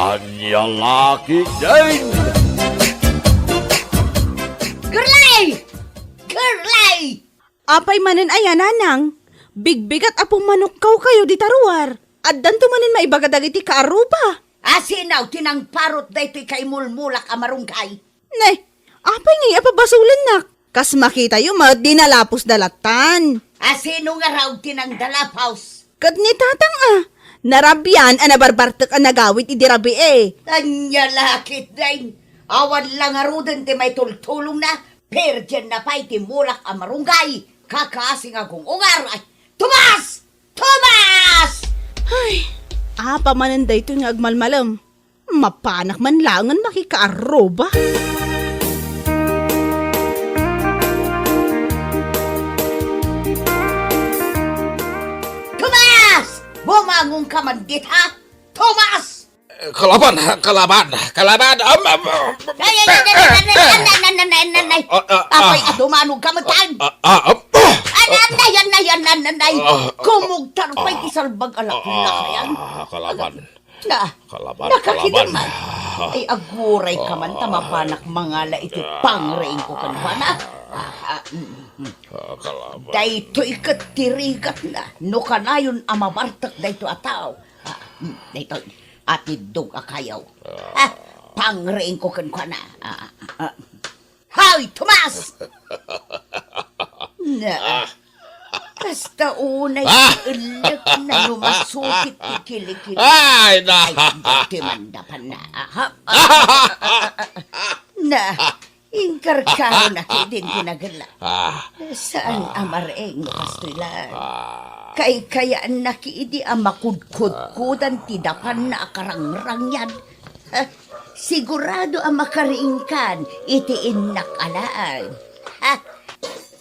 Anya laki din! Girlay! Girlay! Apay manen ayan, nanang. Bigbigat apong manukkaw kayo di taruar. At danto manen maibagadag iti kaaruba. Asinaw, tinang parot da ito'y kay mulmulak amarungkay. Nay, apay ngay apabasulan nak. Kas makita yu dinalapos dalatan. Asino nga raw tinang dalapaws. Kad ni tatang narabyan nabarbartek nagawit idirabi Anya lakit dain. Awan lang arudan ti may tultulong na. Perdian na pa'y ti mulak amarunggay. Kakasing akong ungar. Ay, Tomas! Tomas! Ay, apa manen da ito nga agmalmalam. Mapanak man langan makikaaroba. Tomas! Bumangon ka man dit ha? Tomas! Kalaban! Apay adumanog ka man tan! Anay! Kumugtar pa'y isalbag alak yan. Kalaban. Nakakidaman. Ay aguray ka man tamapanak mga la iti pangrein ko kanwana. Kalaban. Dayto ikatirigat na. No kanayon amabartak dayto ataw. Dayto atidog akayaw. Pangrein ko kanwana. Hay, Tomas! Na. Kasta unay ulit na lumasukit ikilikili. Ay, na! Ay, dati mandapan na. Na, ingkarkaro na din kinagala. Saan amareng kastulan? Kay kayaan nakiidi ang makudkudkudan tidapan na akarangrang yan. Sigurado ang makariingkan itiin nakalaan.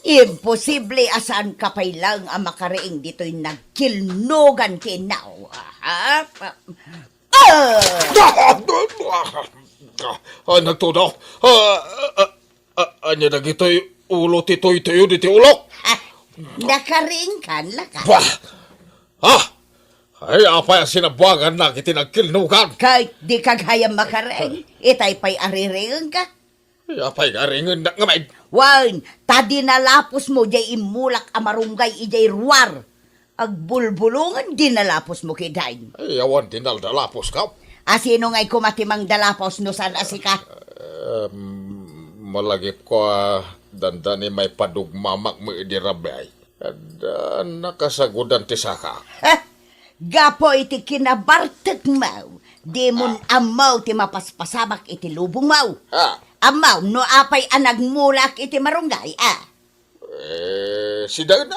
Imposible asan kapay lang ang makariing dito'y nagkilnogan kinaw. Nagtunaw. Anya na gito'y ulo titoy-toyo diti ulok. Nakariing kan lakas. Bah! Ay, apa yung sinabuagan na kiti nagkilnugan? Kahit di kaghayang makariing, itay pa'y ariringan ka. Ay, apa yung aringan na ngamay? Wan, tadi nalapos mo jay imulak amarunggay ijay ruwar. Agbulbulungan di nalapos mo kidain. Ay, awan dinaldalapos ka. Asino nga'y kumatimang dalapos no san asika? Malagip ko dandani may padugmamak mo idirabay. At nakasagudan ti saka. Gapo iti kinabartek mau. Di mon amaw ti mapaspasamak iti lubong mau. Amaw no apay anagmulak iti marunggay Si Dagan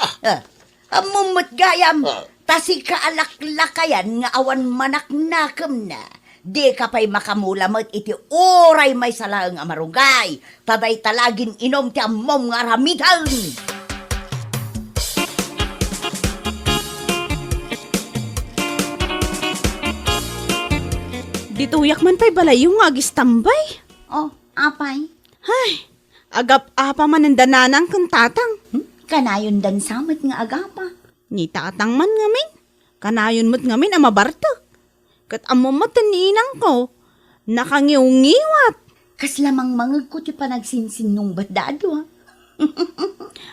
Amumot gayam. Tasi kaalaklakayan nga awan manaknakam na. Di ka pa'y makamulamot iti oray may salang amarunggay. Taday talagin inom ti amom nga ramitan. Dituyak man pa'y balayong agis tambay. Oh, apay? Ay, agap apa man ang dananang kang tatang. Kanayon dan samot nga agapa. Ni tatang man ngamin. Kanayon mo't ngamin ang mabartak. Kat amumat ninang ko. Nakangiw-ngiwat. Kas lamang mangag ko ti panagsinsin nung badado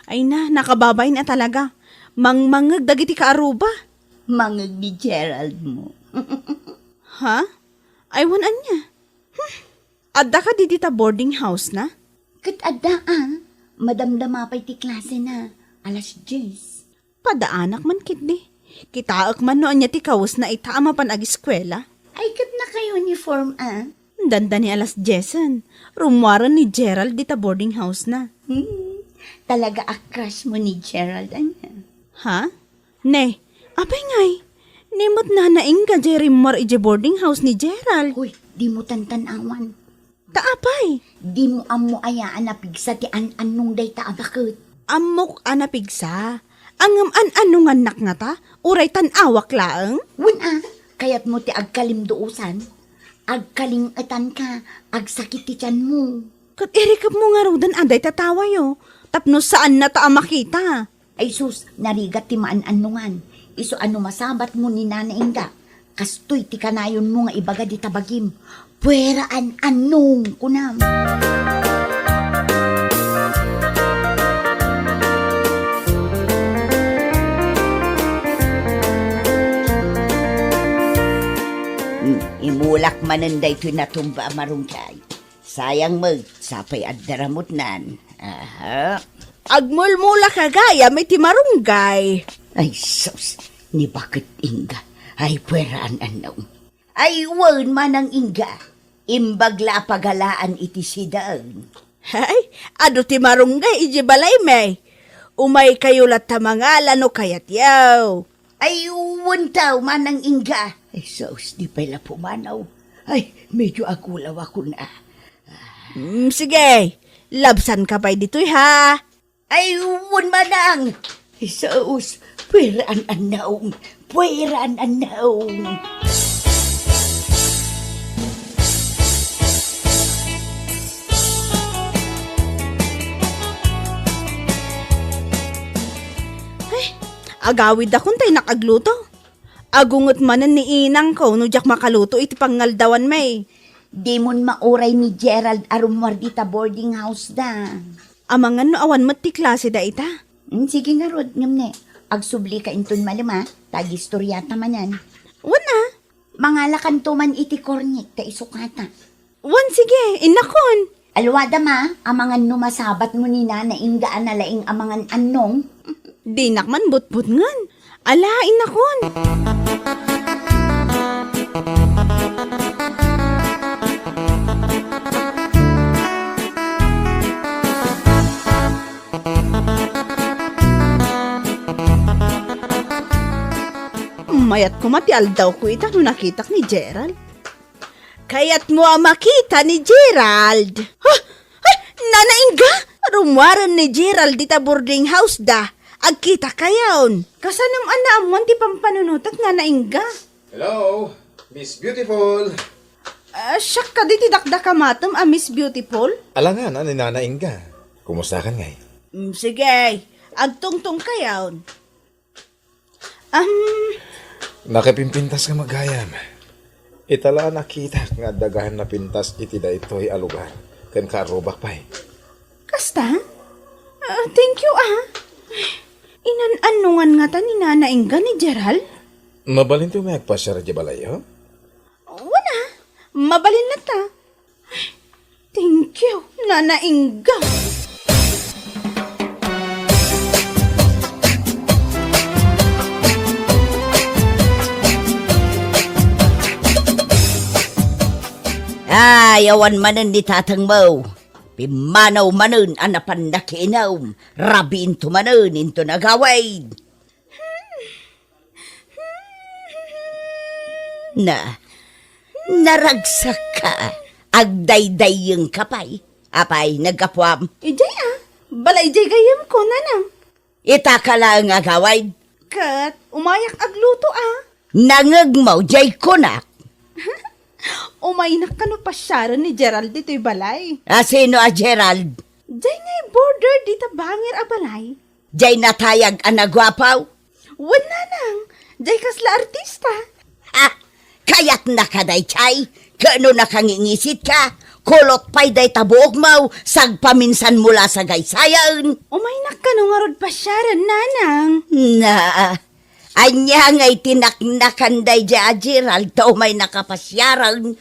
Ay na, nakababay na talaga. Mangmangag dagiti kaaruba. Mangag ni Gerald mo. Ha? Aywan niya. Adda ka di dita boarding house na? Kat adda madamdama pa'y ti klase na. Alas 10. Padaanak man kitdi. Kitaak man noon niya ti kawas na itaama pan ag-eskwela. Ay kat na kayo uniform Danda ni alas Jessen. Rumwaran ni Gerald dita boarding house na. Talaga a-crush mo ni Gerald Ha? Ne, apay ngay. Nimot na naing ka Jerry Moore ije boarding house ni Gerald. Uy, di mo tantanawan. Taapay. Di mo amo ayaan na pigsa ti an-anong day ta abakot. Amok anapigsa. Angam an-anong anak nga ta. Uray tan-awak laeng. Kaya't mo ti agkalimduusan. Agkalingatan ka. Agsakit ti tiyan mo. Kat irikap mo nga rudan aday tatawa yo. Tapno saan na ta makita. Ay sus, narigat ti maan-anungan. Iso ano masabat mo ni Nana Inga. Kastoy ti kanayon mo nga ibaga di tabagim. Puweraan anong kunam. Imulak mananday to natumba marungkay. Sayang sapay at daramot nan. Aha. Agmulmula ka gaya, may timarunggay. Ay, sus, ni bakit inga? Ay, puweraan anaw. Ay, wan manang inga. Imbagla pagalaan iti sidaan. Hay, ado timarunggay, iji balay may. Umay kayo lat tamangalan o kayat yaw. Ay, wantaw manang inga. Ay, sus, di pala pumanaw. Ay, medyo agulaw ako na. Sige, labsan ka pa'y dito'y ha. Ay, wan manang. Ay, sus, puweraan anaw. Puweraan anaw. Agawid akong tay nakagluto. Agungot manan ni inang ko no jak makaluto iti pangaldawan may. Di mon mauray ni Gerald arumwar dita boarding house da. Amangan no awan mat ti klase da ita. Sige nga rod, ngam ne. Agsubli ka inton malima, tagistoryata manan. Wana. Mangalakan to man iti kornik ta isukata. Wan sige, inakon. Alwada ma, amangan numasabat mo ni na ingaan na laing amangan anong. Di nakman butbut ngan. Ala, inakon. Mayat ko matial daw ko ita no nakitak ni Gerald. Kayat mo makita ni Gerald. Ha? Ay, nanaingga? Rumwaran ni Gerald dita boarding house da. Agkita kayon. Kasanam anaamon ti pampanunutat nga naingga. Hello, Miss Beautiful. Siyak ka di ti dakdakamatom Miss Beautiful. Alangan, ni nanaing ka. Kumusta ka ngay? Sige, agtungtong kayon. Nakapimpintas ka magayam. Itala nakita nga dagahan na pintas iti da ito'y alugar. Kan karubak pa'y. Kasta? Thank you Inan-anungan nga ta ni nanaingga ni Gerald? Mabalin to may agpasyar di balayo? Wala, mabalin na ta. Thank you, nanaingga. Ay, awan manan ni tatang mo. Pimanaw manan anapan nakinaw. Rabin to manan into nagaway. Naragsak ka. Agdayday yung kapay. Apay, nagkapwam. Ijay balay jay gayam ko nanang. Ita ka lang agaway. Kat, umayak agluto Nangag mo, jay kunak. Umaynak ka no pasyaran ni Gerald dito'y balay. Sino Gerald? Jay nga'y border dita bangir balay. Jay natayag anagwapaw. Wala nang, jay kasla artista. Kayat na ka day chay. Kano nakangingisit ka. Kulot pa'y day tabuok mo. Sagpaminsan mula sa gaysayan. Umaynak ka no nga rod pasyaran nanang. Anya nga'y tinaknakan day ja Gerald. Tao may nakapasyaran.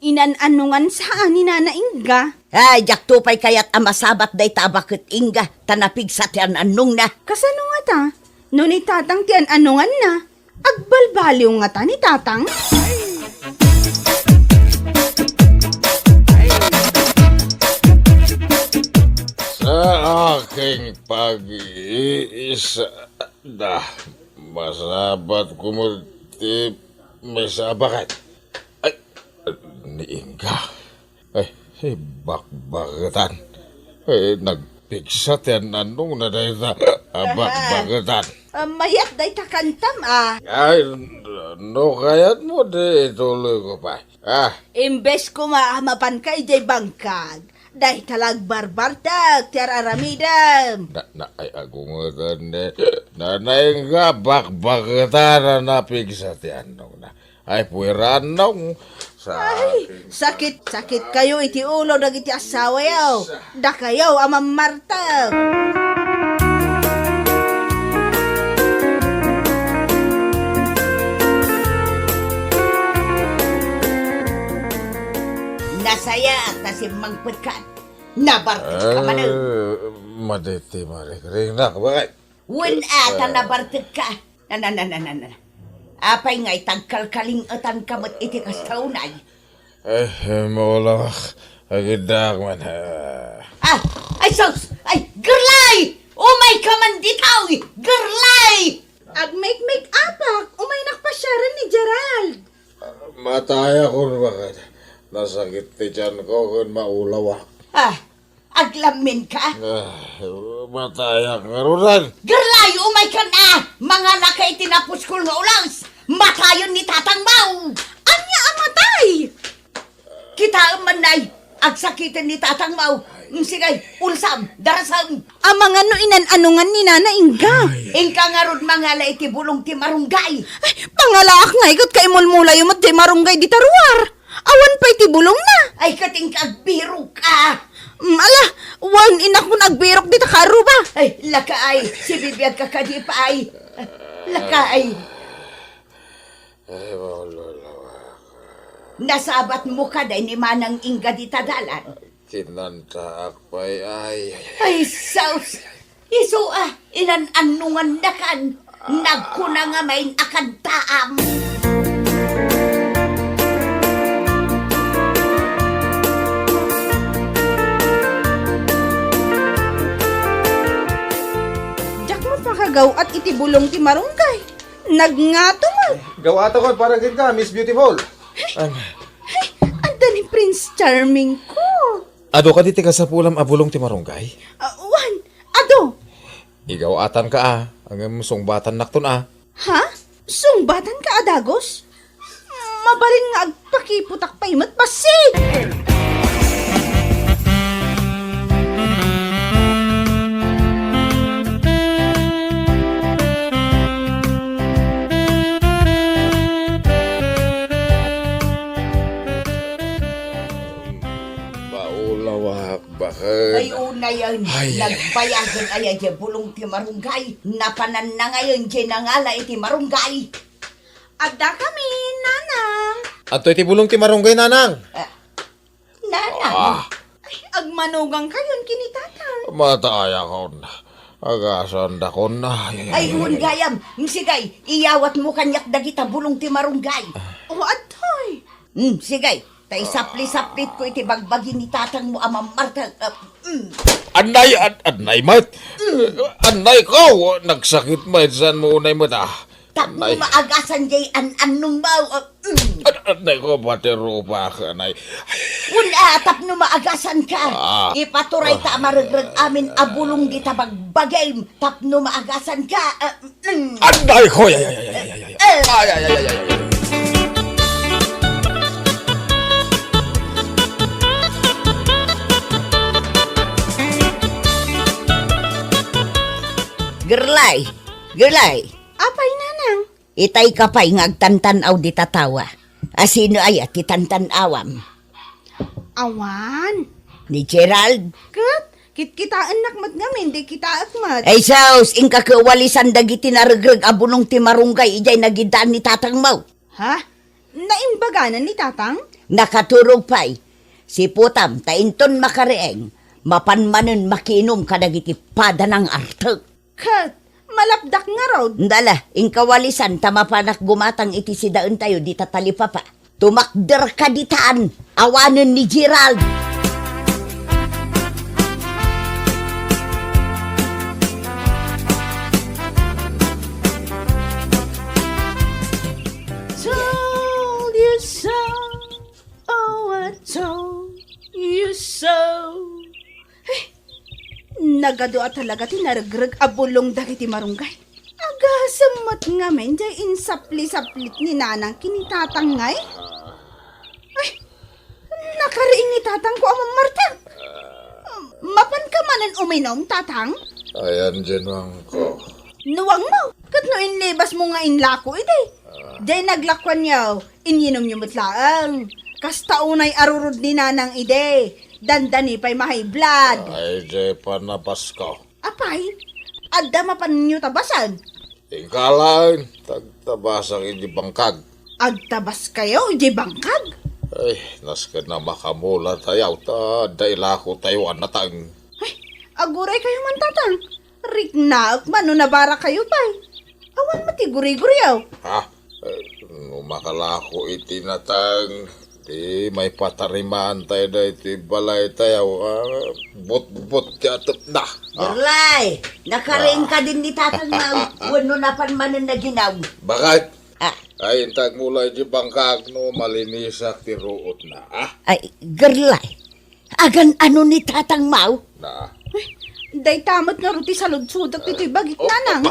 Inan-anungan saan ni nanaingga. Jak tupay kayat amasabat day tabakit inga. Tanapig sa tiyan anong na. Kasano nga ta? No ni tatang tiyan anungan na. Agbalbaliw nga ta ni tatang. Sa aking pag-iisa masabat ko mo may sabakat. Ay, niingga. Ay, bakbagatan. Ay, nagpigsat yan anong na dahil na bakbagatan. Mayat day takantam Ay, no kayat mo di ituloy ko pa. Imbes ko maamapan kay jay bangkag. Dahil talag barbartag, tiar aramidam. Ay, agungatan Nanay nga bakbagatan na napigsat yan anong na. Ay, puweranong. Sa aking... Sakit kayo iti ulo dagiti asawa yaw. Da kayo amang Marta. Nasaya at si Mangputkan. Nabartik ka man. Maditi, marikrinak. Bakit? Wen ata nabartik ka. Na. Apay nga'y tagkalkalingatan kamot iti kastaunay. Maulang. Agidak man. Ay sos! Ay, gerlay! Umay ka man ditaw! Gerlay! Ag-make apak, umay nakpasyaran ni Gerald. Mataya ko bakit? Nasakit ti tiyan ko kung maulaw ako. Aglamin ka? Mataya nga runan. Gerlay, umay ka na! Mga lakay tinapos ko nga ulangs! Matayon ni Tatang Mau! Anya amatay! Kita manay, agsakitan ni Tatang Mau. Sigay, ulsam, darasam. Amang ano inan-anungan ni Nana Inga. Ingka nga ron mga la iti bulong ti marunggay. Ay, pangalaak nga ikot kay mulmula yung mat marunggay di taruar. Awan pa iti bulong na. Ay kating kagbiro ka. Ala, wan inak mo nagbirok di takaro ba? Ay, lakaay, si bibiyag ka kadi pa ay. Lakaay. Ay, maulaw. Nasabat mo ka day ni Manang Inga di tadalan. Kinanta akpay ay. Ay, saus. Iso inan-anungan na kan. Nagkuna nga main akan taam. Jak mo pakagaw at itibulong ti marunggay. Nagngato mo. Gawata ko para gid ka, Miss Beautiful. Anda ni Prince Charming ko. Ado ka diti ka sa pulam abulong ti marunggay? Wan, ado. Igawatan ka ang sungbatan nakton Ha? Sungbatan ka adagos? Mabalin nga agpakiputak pa imat pasig. Maulaw Ay, bakit? una yan. Nagbayagan ay bulong ti marunggay. Napanan na ngayon di nangala iti marunggay. Adda kami, nanang. Ato iti bulong ti marunggay nanang. Nanang. Ay, agmanugang kayon kinitatang. Mataya ko na. Agasan da ko na. Ay, hunggayam. Sigay, iyawat mo kanyak dagita bulong ti marunggay. O, atoy. Sigay, tay sapli-saplit ko iti bagbagi ni tatang mo amang Marta. Anay, mat. Anay ko. Nagsakit maitsan mo unay mo ta. Tap mo maagasan jay an-anong mau. Anay ko pati rupa ka, anay. Tap no maagasan ka. Ipaturay ta maragrag amin abulong di tabagbagay. Tap no maagasan ka. Anay ko. Ay. Gerlay. Apay, nanang. Itay kapay ngagtantanaw di tatawa. Asino ay at titantanawam? Awan. Ni Gerald? Kat, kitaan nakmat ngamin, di kita akmat. Ay saus, ingka kawalisan dagiti naragrag abunong ti marunggay ijay nagidaan ni tatang mau. Ha? Naimbaganan ni tatang? Nakaturog pa'y. Si Putam, tainton makareeng. Mapanmanon makinom kadagiti pada ng artag. Kat, malapdak nga raw. Ndala, ingkawalisan tamapanak gumatang iti si daon tayo di tatalipa pa. Tumakder ka ditaan, awanan ni Gerald. Told you so, oh I told you so. Nagado at talaga tinaragrag abulong dagiti marunggay. Agasamat nga men, jay insapli-saplit ni nanang kinitatangay. Ay, nakariing ni tatang ko amang Marta. Mapan ka manan uminom, tatang? Ayan dyan ko. Nuwang mo, kat no inlibas mo nga inlako iti. Day naglakwan yaw, ininom niyo matlaang. Kasta unay arurod ni nanang ide. Dandani pa'y mahay blood. Ay, di pa nabas ko. Apay, adda mapan niyo tabasan. Ikalang, tagtabasang hindi bangkag. Agtabas kayo, di bangkag. Ay, naska na makamula tayo. Daila ko tayo anatang. Ay, aguray kayo man tatang. Riknaak man, no nabara kayo pa'y. Awan mati guri-guri yaw. Ha? Numakala ko itinatang. Di may patariman tayo na iti balay tayo. Bot-bot katap na. Gerlay, nakaring ka din ni Tatang Mau. Wano na pan manan na ginaw. Bakit? Ah, Ay, intag mula di bangkag no malinisak ti ruot na. ay, Gerlay. Agan ano ni Tatang Mau? Na. Day tamat nga ruti sa lugsudak dito'y bagit nanang.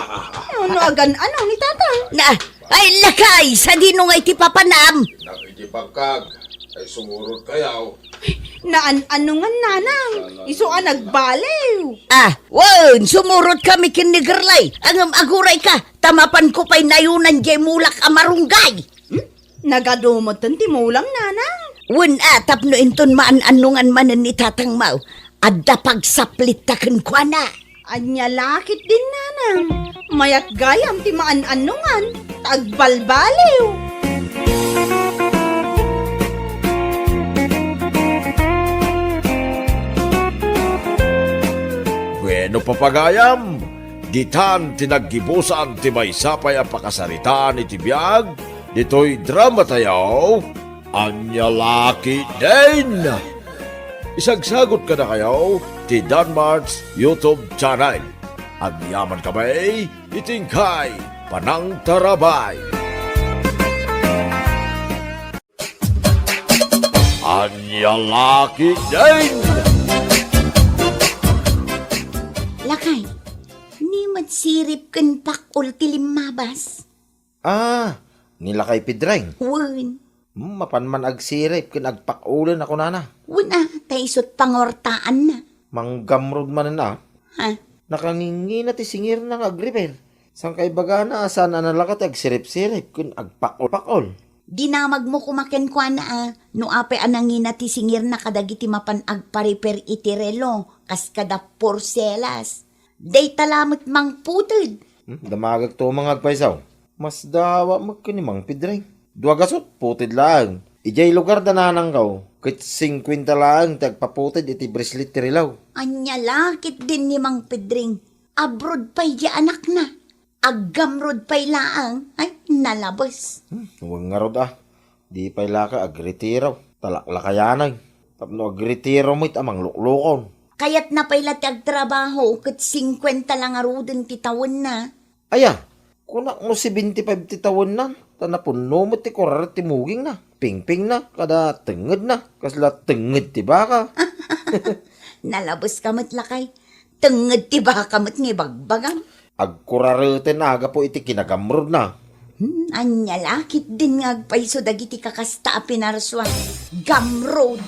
Ano agan ano ni tatang? Na, ay lakay, sa dino nga iti papanam. Nakidi bangkag. Ay sumurot kayaw. Ano nga nanang? Iso ang nagbaliw. Ah, won, sumurot kami kin ni Gerlay. Angam aguray ka, tamapan ko pa'y nayunan jay mulak amarunggay. Nagadumot ti mulang nanang. Won tapno inton maan-anungan manan ni Tatang Mau. Adda pagsaplit taken kwa na. Anya lakit din nanang. Mayat gayam ti maan-anungan. Tagbalbaliw. Bueno papagayam, ditan tinaggibusan ti may sapay ang pakasaritaan iti biyag, dito'y drama tayo, anya laki din. Isagsagot ka na kayo, ti Danmar's YouTube channel. Agyaman kamay, itingkay, panang tarabay. Anya laki din. Lakay, ni magsirip kan pakul ti limabas. Nila kay Pidrang. Won, Mapan man agsirip, kin agpakulan ako nana. won taisot pangortaan na. Manggamrod man na. Ha? Nakangingi na ti singir ng agrepair. Sang kay baga na asan na nalakat agsirip-sirip, kin agpakol-pakol. Dinamag mo kumaken kwa na no ape anangin na ti singir na kadagiti mapan agpariper iti relo, kas kada porselas. Day talamot mang putod. Damagag to mga agpaisaw. Mas dawa magkinimang Pidrang. Duwagasot, putid lang. Ijay lugar da nanang kaw. Kit 50 lang, tagpaputid iti brislit ti rilaw. Anya lakit din ni Mang Pedring. Abroad pa'y di anak na. Aggamrod pa'y laang. Ay, nalabas. Huwag nga rod Di pa'y laka agretiro. Talaklakayanay. Tapno agretiro mo't amang luklukon. Kaya't na pa'y latag trabaho kat 50 lang arudin titawon na. Aya, kunak mo si 25 titawon na. Tanapuno mo ti kurar ti muging na. Ping-ping na, kada tenged na. Kasla tenged ti baka. Nalabas kamat lakay. Tengad ti ba kamat ng bagbagang. Agkurareten aga po iti kinagamrod na. Anya lakit din nga agpaiso dagiti kakasta a pinarswa. Gamroad.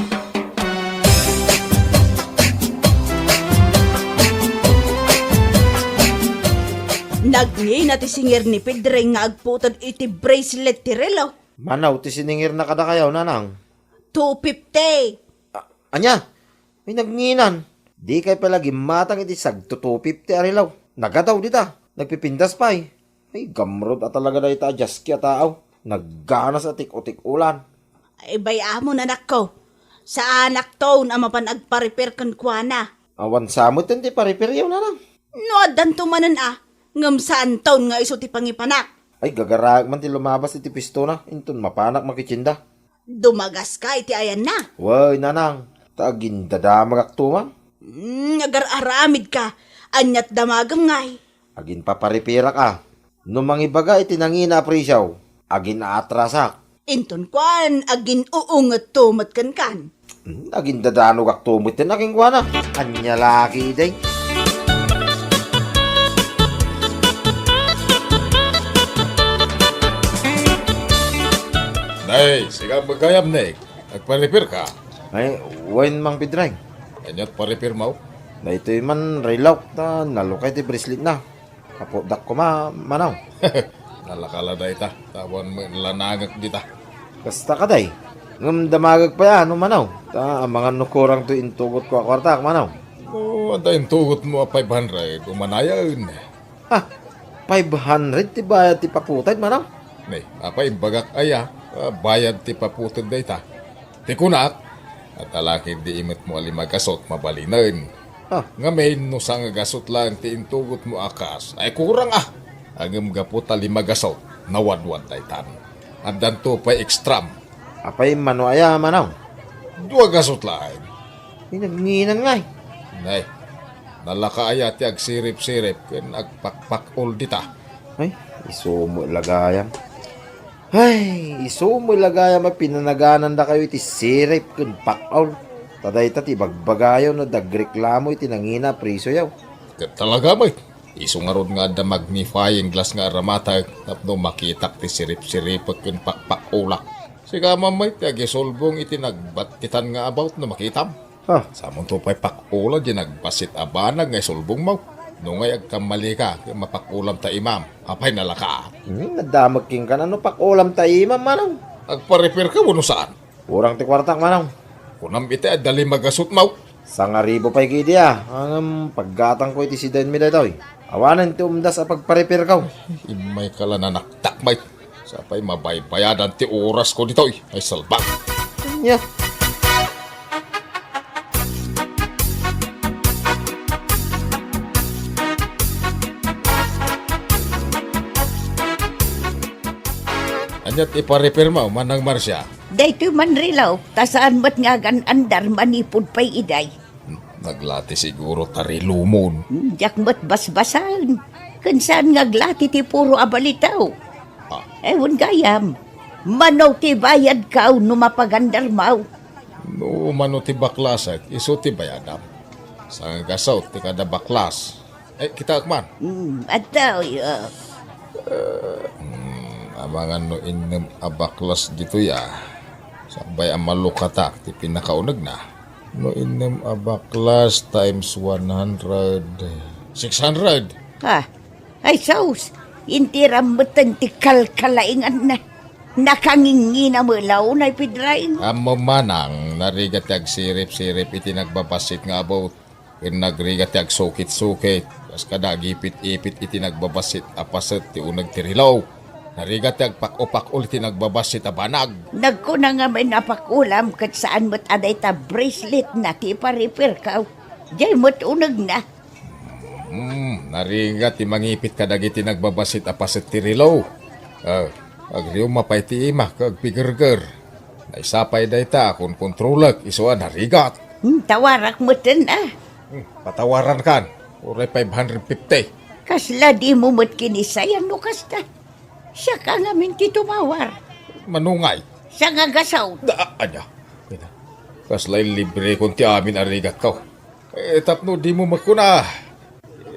Nagngay na ti singir ni Pidrang nga agputod iti bracelet ti relo. Manaw ti siningir na kada kayaw nanang. 250. Anya, may nagnginan. Di kay palagi matang iti sag 250 arilaw. Nagadaw dita, nagpipindas pa eh. Ay, gamrod at talaga na ita adjust kya tao. Nagganas at tik-utik ulan. Ay bayamo na anak ko. Sa anak to na mapan agpa-repair kan kwa na. Awan samot ti paripiryaw nanang. No adan tumanan ngam saan taon nga iso ti pangipanak. Ay, gagarag man ti lumabas iti pisto na. Inton mapanak makichinda. Dumagas ka iti ayan na. Way, nanang. Taagin dadamag aktuman. Agar-aramid ka. Anyat damagam ngay. Agin paparipira ka. No mangibaga iti nangina presyaw. Agin aatrasak. Inton kwan, agin uungat tumat kan. Agin dadanog aktumot din aking kuwana. Anya laki day. Nay, siga magayam nek. Nagparipir ka. Ay, wain mang Pidrang. Anyat paripir mo. Na ito'y man relaw na nalukay ti bracelet na. Kapodak ko manaw. Nalakala day ta. Tawan mo lanagak dita. Kasta ka day. Ngam damagag pa yan, manaw. Ta, mga nukurang to intugot ko akwarta, manaw. O, antayin tugot mo 500. Umanayan. Ha, 500 ti bayad ti pakutay, manaw. Nay, apay bagak aya. Bayad ti paputod day ta. Ti kunak. At alakid di imit mo alimagasot mabalinan. Ha, Ngamin no sang gasot lang ti intugot mo akas. Ay kurang Agam gapot alimagasot. Nawadwad day tan. Andan to pa ekstram. apay mano aya, manaw. Dua gasot lang. Nagnginan nga Nay, nalaka aya ti agsirip-sirip. Ken agpakpakol dita. Ay, isumo lagayam. Ay, isumo lagayam pinanaganan da kayo iti sirip kun pakaw. Taday ta ti bagbagayo no dagreklamo iti nangina priso yaw. Ket talaga may. Isungarod nga da magnifying glass nga aramatag tapno makitak ti sirip-siripot kun pakpakulak. Siga mamay ti agisolbong iti nagbatitan nga about no makitam. Ha, Samon to pa'y pakulan di nagbasit abanag nga isolbong mo. No ngay agkamali ka kaya mapakulam ta imam. Apay nalaka. nadamag king ka na no pakulam tayo, manaw. Agpa-repair ka no saan? Urang ti kwartak, manaw. Kunam iti ay dali magasot mo. Sangaribo pa'y kidiya. Ang paggatang ko iti si Dan mi daytoy. Awanan ti umdas a pagparepir ka. Imay kala na naktakmay. Sapay mabaybayadan ti oras ko dito ay salbang. Nya. Anyat ipa-repair mo, manang Marsya. Daytoy man rilaw, tasaan mo't nga andar manipod pa'y iday. Naglati siguro tari lumon. Diyak mo't basbasan. Kansaan nga glati ti puro abalitaw. Ewan gayam. Manaw ti bayad ka no mapagandar mau. No mano ti baklas iso ti bayadam. Sa gasaw ti kada baklas. Kita akman. Ataw, Amangan no inem abaklas dito ya. Sabay ang malukatak ti pinakaunag na. No inem abaklas times 100. 600. ha, ay saus. Inti rambutan ti kalkalaingan na. Nakangingi na mulaw na ipidrain. Amo manang narigat yag sirip-sirip iti nagbabasit nga about. Ken nagrigat yag sukit-sukit. Kas kada gipit-ipit iti nagbabasit apaset ti unag tirilaw. Narigat yag pak-opak iti nagbabasit abanag. Nagkuna nga may napakulam kat saan mo't aday ta bracelet na ti paripir ka. Diyay mo't unag na. Narigat ti mangipit kadagiti nagbabasit apaset tirilaw. Agriyo mapay ti ima kag pigurger. Naisapay dayta kung kontrolak isuan narigat. Tawarak mo't na. Patawaran kan. Uray 550. Kasla di mo mo't kinisayan no kasta. Siya ka namin ti tumawar. Manungay. Siya nga gasaw. Anya. Kaslay libre kung ti amin arigat ka. Tapno di mo makuna.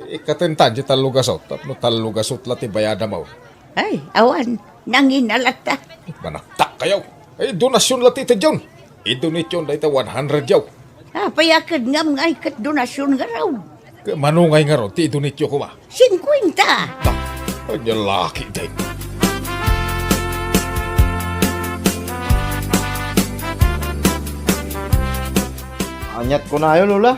Ikatentan di talugasot. Tapno talugasot lati bayada mo. Ay, awan. Nanginalata. Manaktak kayo. Donasyon lati ito dyan. I-donate dahil 100 yaw. Payakad ngam ngay kat donasyon nga raw. Manungay nga ron, ti i-donate ko ba? 50. Anya laki din. Anyat ko na yun, Lola.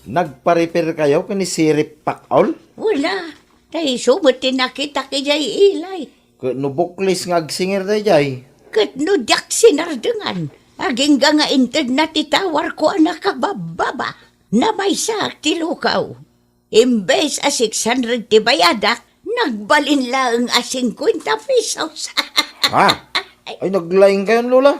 Nagparepir kayo kani sirip pakaw? Wala. Tay sumot tinakita kay jay ilay. Nubuklis nga agsingir da jay. Kat no dak sinardengan. Aging nga inted na titawar ko anak kabababa. Na may sak tilukaw. Imbes a 600 ti bayadak, nagbalin lang a 50 pesos. Ha? Ay, naglaing kayo, Lola.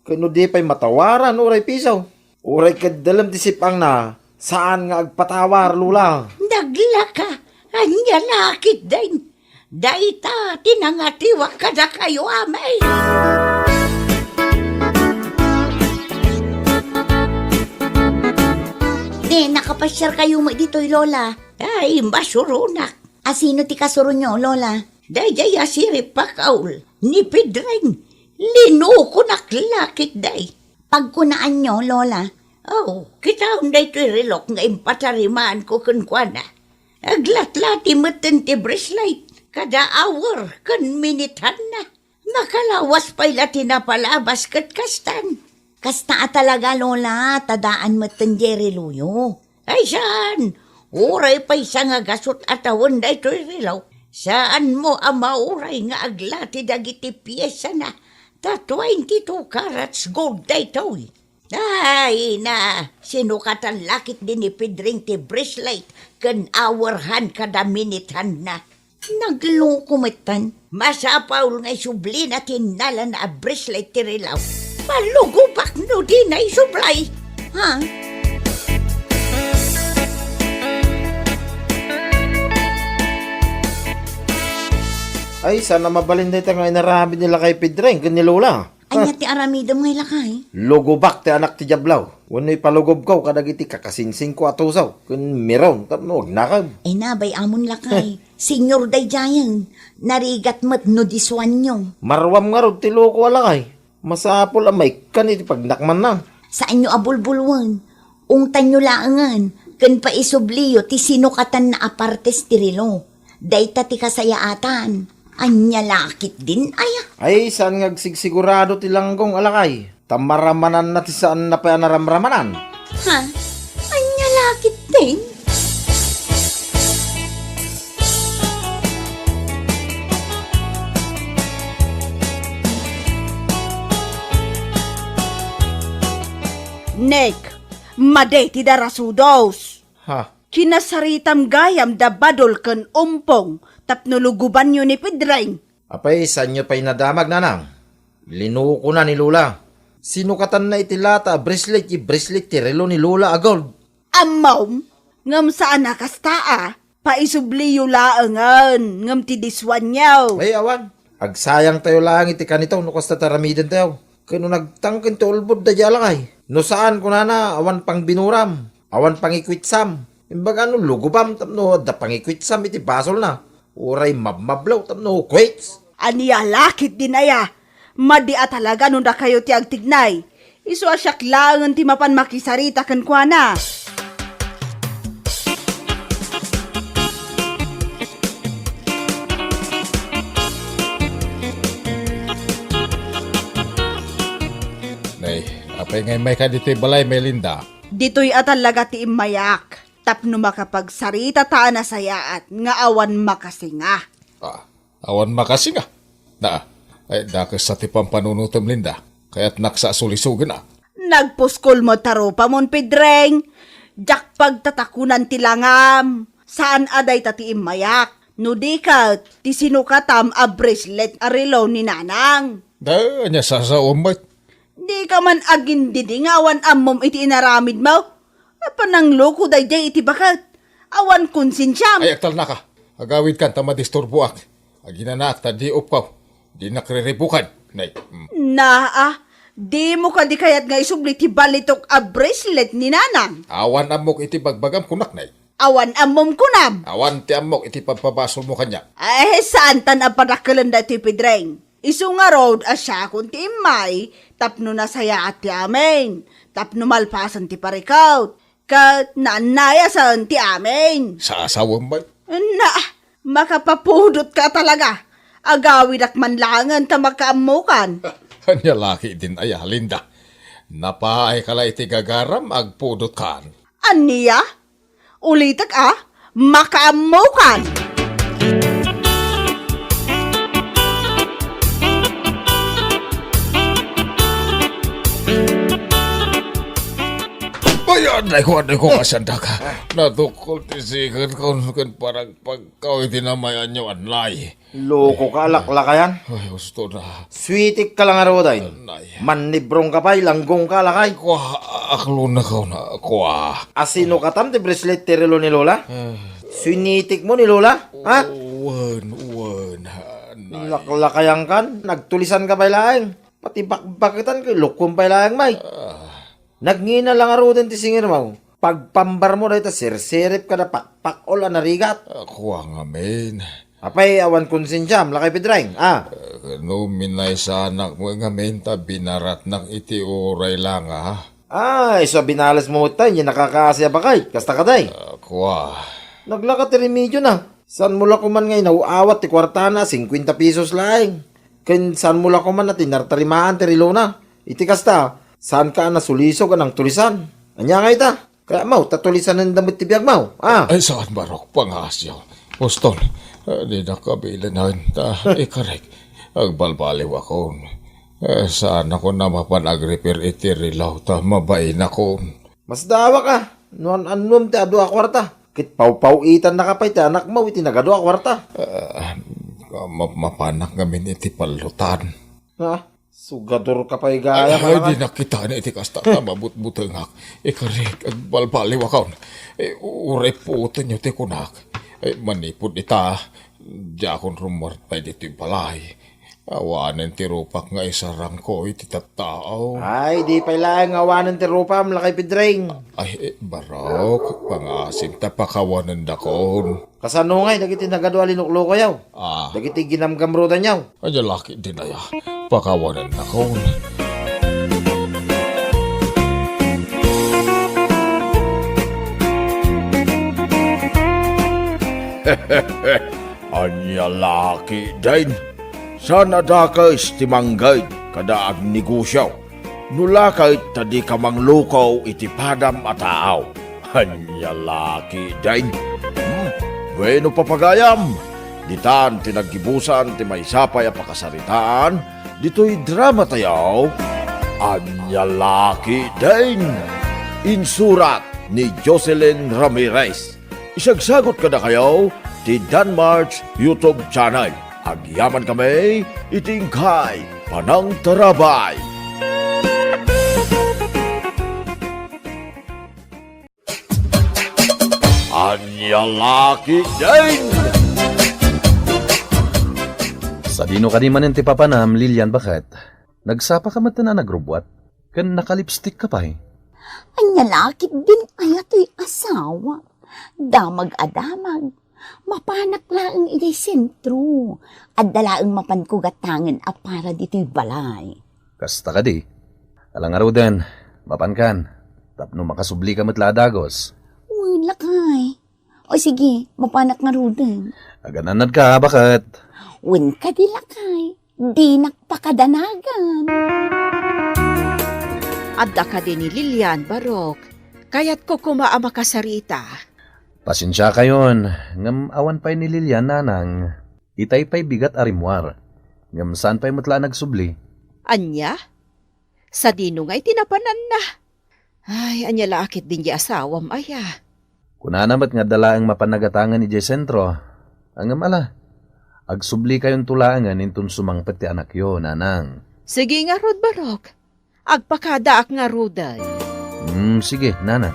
Kano di pa'y matawaran, uray pisaw. Uray kadalam disipang na, saan nga agpatawar, Lola? Naglaka, anya lakit din. Daita, tinangatiwa ka na kayo, amay. Nakapasyar kayo mo dito'y, Lola. Ay, masurunak. Asino ti kasuro nyo, Lola? Dayjay asirip pakaul. Ni Pedring. Linuko naklakit day. Pagkunaan nyo, Lola. Oh, kita unday to'y relok nga impatarimaan ko kunkwana. Aglatlati matan ti bracelet. kada hour kan minitan na. Makalawas pa ila tinapalabas kat kastan. Kasta talaga lola, tadaan matandere luyo. Ay saan? Uray pa isa nga gasot atawan da ito'y rilaw. Saan mo ang mauray nga aglati dagiti piyesa na? Ta 22 carats gold da ito'y. Ay na, sinukatan lakit din ni Pedring ti bracelet kan hourhan kada minitan na. Naglukumitan, masapaw nga subli na tinala na bracelet ti rilaw. Palugubak no di na isublay. Ha? Ay, sana mabalin dito nga inarabi nila kay Pedreng, kan ni Lola. Anya ti aramidam nga ilakay. Lugubak ti anak ti Jablaw. Wano'y palugob ko, kadagiti kakasinsing ko atusaw. Kun miron, tapno, wag nakag. Ay nabay amon lakay. Senyor day jayan. Narigat mat no diswan nyo. Marwam nga rod ti loko alakay. Masapol ang may kaniti pagnakman na. Saan nyo abulbulwan? Ungtan nyo laangan. Kan pa isubliyo ti sinukatan na apartes ti rilo. Dayta ti kasayaatan. Anya lakit din aya. Ay, saan nga sigurado ti langgong alakay? Tamaramanan na ti saan na pa naramramanan. Ha? Anya lakit din? Nek, madeti da rasudos. Ha? Kinasaritam gayam da badol ken umpong tapno luguban yun ni Pedreng. Apay, saan nyo pa'y nadamag nanang? Linuko na ni Lola. Sinukatan na itilata, bracelet ti relo ni Lola agol. Amaw, ngam saan nakastaa, paisubliyo laangan, ngam ti diswan yaw. Ay, awan. Agsayang tayo lang iti kanito, no kasta taramiden tayo. Kano nagtangkin to ulbod da jalakay. No saan ko na awan pang binuram, awan pang ikwitsam. Imbaga ano, lugubam, tapno, da pang ikwitsam iti basol na. Uray mabmablaw, tapno, quits. Aniya lakit din aya, madia talaga nung da kayo ti agtignay. Iso asyak langan ti mapan makisarita kan kwa na. Nay, apay ngay may ka dito'y balay, Melinda. Dito'y atalaga ti imayak, tapno makapagsarita taan na sayaat, nga awan makasinga. Awan makasi nga. Ay dakas sa tipang panunutom, Linda. Kaya't naksasulisugan na. Nagpuskol mo tarupa mon Pedreng, jak pagtatakunan ti langam, saan aday tati imayak, no di ka ti sinukatam a bracelet a relo ni nanang. Da, anya sasawamay. Di ka man agin didingawan amom iti inaramid mo. Panang loko day day iti bakat. Awan konsensyam. Ay, aktal na ka. Agawid kan, tamadisturbuak. Aginanak, tadi upaw. Di nakriribukan. Nay, Di mo ka di kayat nga isubli ti balitok a bracelet ni nanang. awan amok iti bagbagam kunak, nay. Awan amom kunam. Awan ti amok iti pagpabasol mo kanya. Ay, saan tan ang padakalan da ti Pedreng? Isu nga road asya kun ti imay, tapno nasaya at ti amin. Tapno malpasan ti parikaut. Kat naanayasan ti amin. Sasawamay. Makapapudot ka talaga. Agawid at manlangan ta makaamukan. Kanya laki din ay Linda. Napaay kala iti gagaram agpudot kan. Aniya? Ulitak makaamukan. Ayan, ay ko kasanda ka. Natukol ti sikan kon parang pagkaw iti namayan nyo anlay. Loko ka, alaklakayan. Ay, gusto na. Sweetik ka lang araw day. Anay. Manibrong ka pa'y, langgong ka lakay. Kwa, aklo na ka na. Kwa. Asino katam ti bracelet ti relo ni Lola? Sinitik mo ni Lola? Ha? Uwan. Anay. Laklakayan kan, nagtulisan ka pa'y laeng. Pati bakbakitan kay lukum pa'y laeng may. Nagngina lang araw din ti singir mo. Pagpambar mo dahil sirsirip ka na pakpakol na narigat. Kwa nga men. Apay, awan konsensyam, lakay Pedreng. No, minay sa anak mo nga men ta binarat ng iti oray lang ha. So binalas mo tayo, nakakaasya ba kay? Kasta ka day. Kwa. Naglakat ti remedyo na. San mula ko man ngayon nauawat ti kwarta na 50 pesos lang. Ken san mula ko man na tinartarimaan ti rilo na. Iti kasta, saan ka na suliso ka ng tulisan? Anya nga ita? Kaya mau, tatulisan ng damit ti biyag mau. Ah, Ay, saan barok pangasyaw? Boston, di na kabilanan ta, ikarek. Agbalbaliw ako. Saan ako na mapanag-repair iti rilaw ta, mabain ako. mas dawa ka. Nuan anum ti adu a kwarta. Kit pau-pau-itan na kapay ti anak mo iti nagadu a kwarta. Mapanak ngamin iti palutan. Ha? Sugador ka pa'y gaya ka Ay, naman. di nakita na iti kasta ta, mabut-butangak. Ikarek, agbalbaliw ako. Uray puto nyo ti kunak. Manipod ita, di akong rumor tayo dito yung balay. Awanan ti rupak nga isarang ko iti tattao. Ay, di pa'y lang awanan ti rupa malakay pidring. Ay, barok, pangasim ta pakawanan dakon. Kasano ngay, dagiti nagadu a linuklo yaw. Ah, Dagiti ginamgamrudan yaw. ay laki din aya, pakawanan dakon. Anya laki din. Sana dakas ti manggay kada ag negosyo. Nulakay tadi ka manglukaw iti padam a taaw. Anya laki din. Bueno papagayam. Ditan tinaggibusan ti may sapay a pakasaritaan. Dito'y drama tayaw. Anya laki din. Insurat ni Jocelyn Ramirez. Isagsagot ka na kayo ti Danmarks YouTube channel. Agyaman kami, itingkay, panang tarabay. Anya laki din! Sa dino ka di manin ti papanam, Lilian, bakit? Nagsapa ka mata na nagrubwat? Kan nakalipstick ka pa eh. Anya lakit din ay ato'y asawa. Damag-adamag. Mapanak laang iti sentro. At dalaang mapankugatangan a para dito'y balay. Kasta ka di. Alang araw din, mapankan. Tapno makasubli ka matla dagos. Wala kay. O sige, mapanak nga rudan. Agananad ka, bakit? Wen ka di lakay. Di nakpakadanagan. Adda ka din ni Lilian, Barok. Kaya't ko kumaama kasarita. Pasensya kayon. Ngam awan pa'y ni Lilian, nanang. Itay pa'y bigat arimwar. Ngam saan pa'y matla nagsubli. Anya? Sa dino nga'y tinapanan na. Ay, anya lakit din di asawam, aya. Kunanamat nga dala ang mapanagatangan ni Sentro. Angam ala. Agsubli kayon tulangan intun sumangpet ti anak yo, nanang. Sige nga, Rod Barok. Agpakadaak nga, Ruday. Sige, nanang.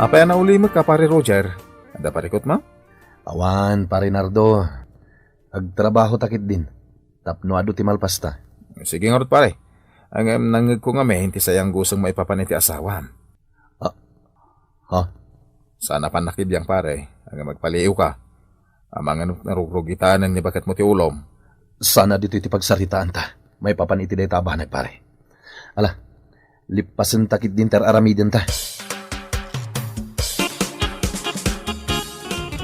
Apa yan na uli ka, pare Roger? Ada parikot mo? Awan, pare Nardo. Agtrabaho takit din. Tapno adu ti malpasta. Sige nga rin, pare. Ang nangag ko nga may hindi sayang gusong maipapaniti asawa. Ha? Sana pa nakibiyang, pare. Ang magpaliw ka. Amang narugrugitan ni bakat mo ti ulom. Sana dito iti pagsaritaan ta. May papaniti day tabanag, pare. Ala, lipasan takit din ter aramiden ta.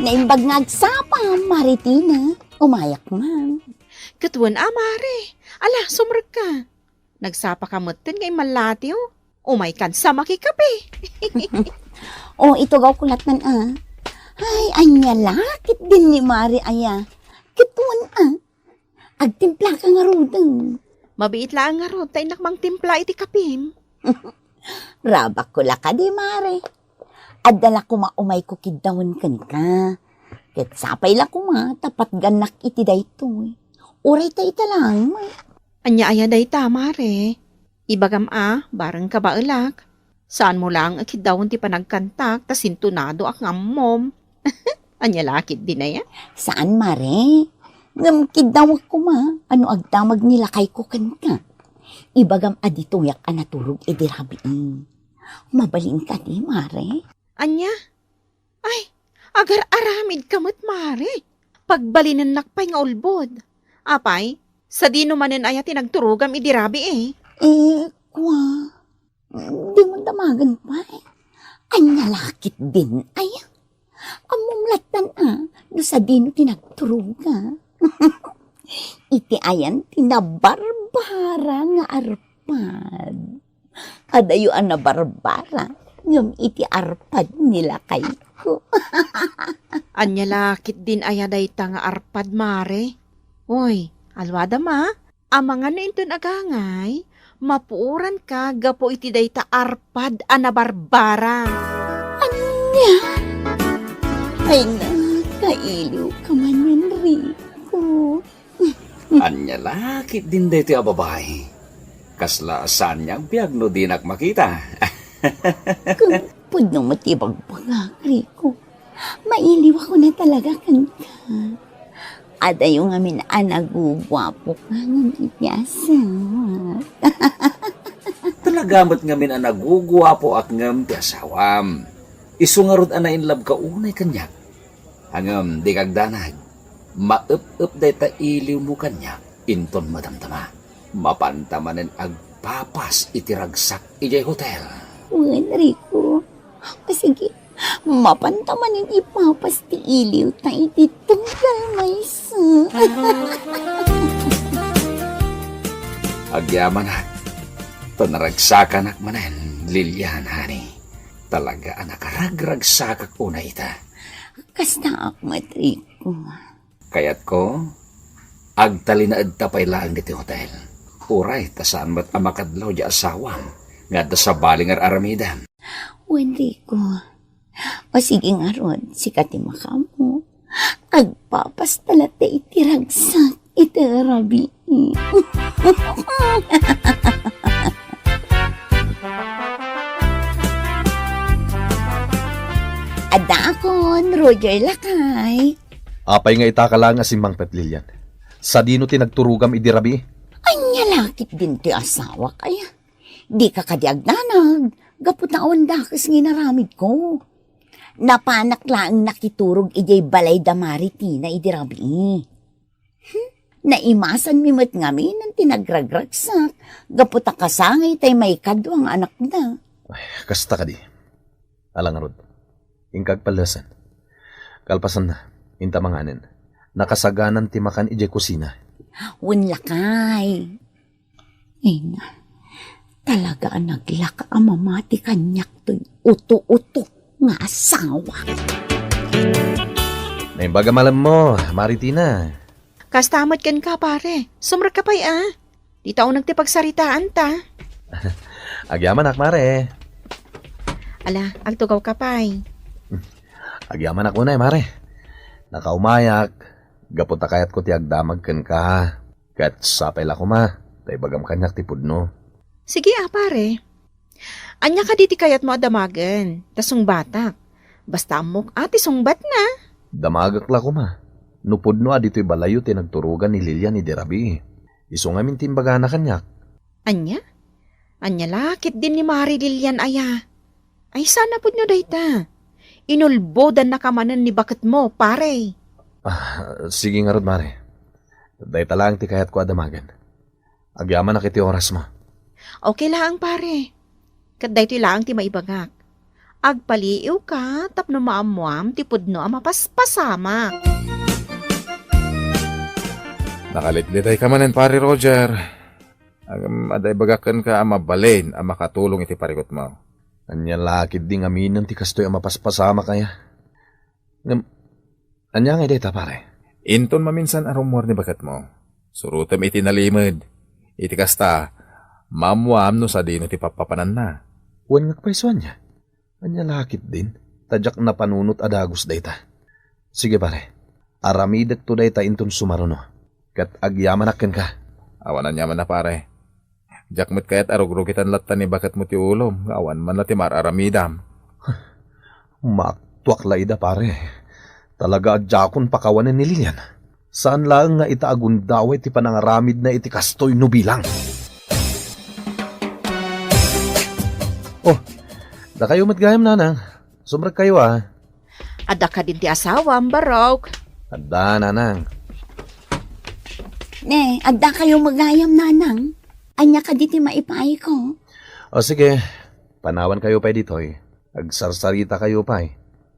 Naimbag nga agsapa, Maritina. Umayak man. Katuan, amare. Ala, sumrag ka. Nagsapa ka matin ngay malati, oh. Umay kan sa makikape. O, ito gaw kulat man Ay, anya lakit din ni Mari aya. Kituan Agtimpla ka nga rudan. Mabiit lang nga Rod, tayo nakmang timpla iti kapim. Rabak ko la ka di, Mari. Adala ko maumay ko kidawan kan ka. Ket sapay la ko tapat ganak iti daytoy. Uray ta ita lang, ma. Anya aya day tamare. Ibagam barang ka ba alak? Saan mo lang akidawon ti panagkantak, tas sintunado ak ngammom. Anya lakit din na yan? Saan, Mare? Ngam kidaw ko ano agdamag nila kay ko kan ka. Ibagam aditoyak naturog idirabiin. Mabalin ka di, Mare. Anya? Ay, agar aramid kamot, Mare. Pagbalinan nakpay nga ulbod. Apay, sa di numanin aya tinagturugam idirabi eh. Kwa. Di mo damagan pa. Anya lakit din, ay. Amumlatan no sa dino tinagturuga. Iti ayan tinabarbara nga arpad. Adayo na barbara, ngam iti arpad nila kay ko. Anya lakit din ayaday ta nga arpad mare. Oy, alwada ma, amanga na inton agangay, mapuuran ka gapo iti dayta arpad ana barbara. Ay na, kailiw ka man yan, Rico. Anya lakit din dito a babae. Kasla saan niya biyag no dinak makita. Kung pudno matibag pagak, Rico. Mailiw ako na talaga kan ka. Ada yung amin anagugwapo ka ng ipyasa. Talagamot ngamin ang nagugwapo at ngam ti asawam. Isungarod ana in love ka unay kanyak. Hangam di kagdanag. Maup-up dayta iliw mo kanyak. Inton madamdama. Mapantamanen agpapas itiragsak ijay hotel. Wen, Rico. O sige, mapantamanin ipapas ti iliw ta iti tunggal may sa. Agyaman at panaragsakan ak manen, Lilian, honey. Talaga anak ragragsakak una ita. Kasta akmat, Rico. Kayat ko, agtalinaad tapay lang diti hotel. Uray, tasaan mat amakadlaw di asawam, nga da sa balingar aramidam. Wen, Rico. O sige nga ron, sikati makamu. Agpapas talate itiragsak itirabi. Adakon, Roger Lakay. Apay nga itaka lang si Mang Petlilian. Sa dino tinagturugam idirabi. Anya lakit din ti asawa kaya. Di ka kadiagdanag. Gapot na awan dakas nginaramid ko. Napanak lang nakiturog ijay balay da maritina idirabi. Naimasan mimot ngamin ang tinagragragsak. Gapot na kasangay tay may kadwang anak na. Ay, kasta ka di. Alang rod. Ingkag palasan. Kalpasan na. Inta manganin. Nakasaganan ti makan ijay kusina. Lakay. Ay na. Talaga ang naglaka ang mamati kanyak to'y uto-uto nga asawa. Naimbaga malam mo, Maritina. Kastamad kan ka pare, sumra ka pa'y Di tao nagtipagsaritaan ta. Agyaman akmare. Ala, agtugaw ka pa'y. Agyaman ako na mare. Nakaumayak. Gapunta kayat ko ti agdamag ken ka. Kat sapay la ko ma. Tay bagam kanyak ti pudno. Sige pare. Anya ka diti kayat mo adamagan. Tasong batak. Basta amok ati sungbat na. Damagak la ko ma. Nupudno adito'y balayo ti nagturugan ni Lilian ni Derabi. Iso nga min timbaga na kanyak. Anya? Anya lakit din ni Mari Lilian aya. Ay sana pudno dayta. Inulbodan na kamanan ni bakat mo, pare. Sige nga rod, mare. Day talang ti kayat ko adamagan. Agyaman na kiti oras mo. Okay lang, pare. Kaday ti lang ti maibagak. Agpaliiw ka, tapno maamuam, ti pudno ang mapaspasama. Nakalitlitay ka manen, pare Roger. Aday bagakan ka ang mabalin ang makatulong iti parikot mo. Anya lakid ding aminan ti kastoy ang mapaspasama kaya. Anya nga deta pare. Inton maminsan arumor ni bakat mo. Surutam iti nalimod. Iti kasta, mamuam no sa dino ti papapanan na. Huwag nga kpaisuan niya. Anya lakid din. Tadyak na panunot adagos deta. Sige pare. Aramidak to deta inton sumaruno. Kat agyaman akin ka. Awanan yaman na pare. Jakmet kayat arugrugitan latan ni bakat mo ti ulom. Awan man na ti mararamidam. Maktuak laida pare. Talaga adjakon pakawanan ni Lilian. Saan lang nga itaagundawe ti panangaramid na iti kastoy no bilang. Oh, da kayo matgayam nanang. Sumrag kayo Ada ka din ti asawa, ang barok. Adda nanang. Ne, adda kayo magayam nanang. Anya ka diti maipay ko. O sige, panawan kayo pa dito Agsarsarita kayo pa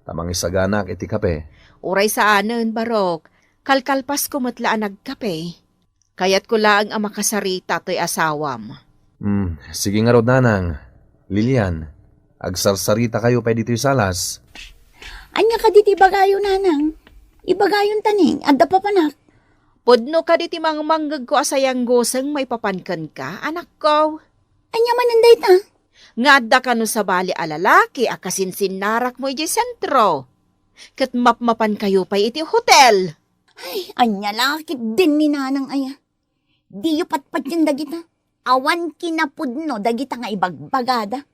Tamang isaganak iti kape. Uray sa anon, Barok. Kalkalpas ko matlaan nagkape. Kayat ko laang ang makasarita to'y asawam. Sige nga rod, nanang. Lilian, agsarsarita kayo pa dito'y salas. Anya ka diti bagayo, nanang. Ibagayon taning, adda pa panak. Pudno ka diti manggag ko asayang goseng may papankan ka, anak ko. Anya mananday ta. Nga adda ka no sa bali alalaki, akasinsin-narak mo iti sentro. Kat mapmapan kayo pa iti hotel. Ay, anya lakit din ni nanang aya. Di yu patpat yung dagita. Awan kinapudno dagita nga ibagbagada.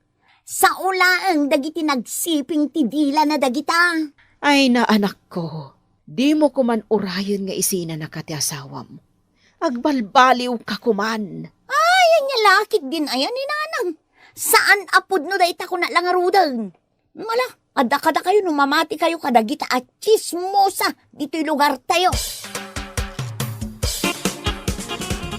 Sa ulaang dagiti nagsiping tidila na dagita. Ay na anak ko, di mo kuman urayon nga isina na kati asawam. Agbalbaliw ka kuman. Ay, anya lakit din aya ni nanang. Saan apudno dayta ko na lang arudang. Mala, ada-kada kayo numamati kayo kadagita at chismosa dito'y lugar tayo.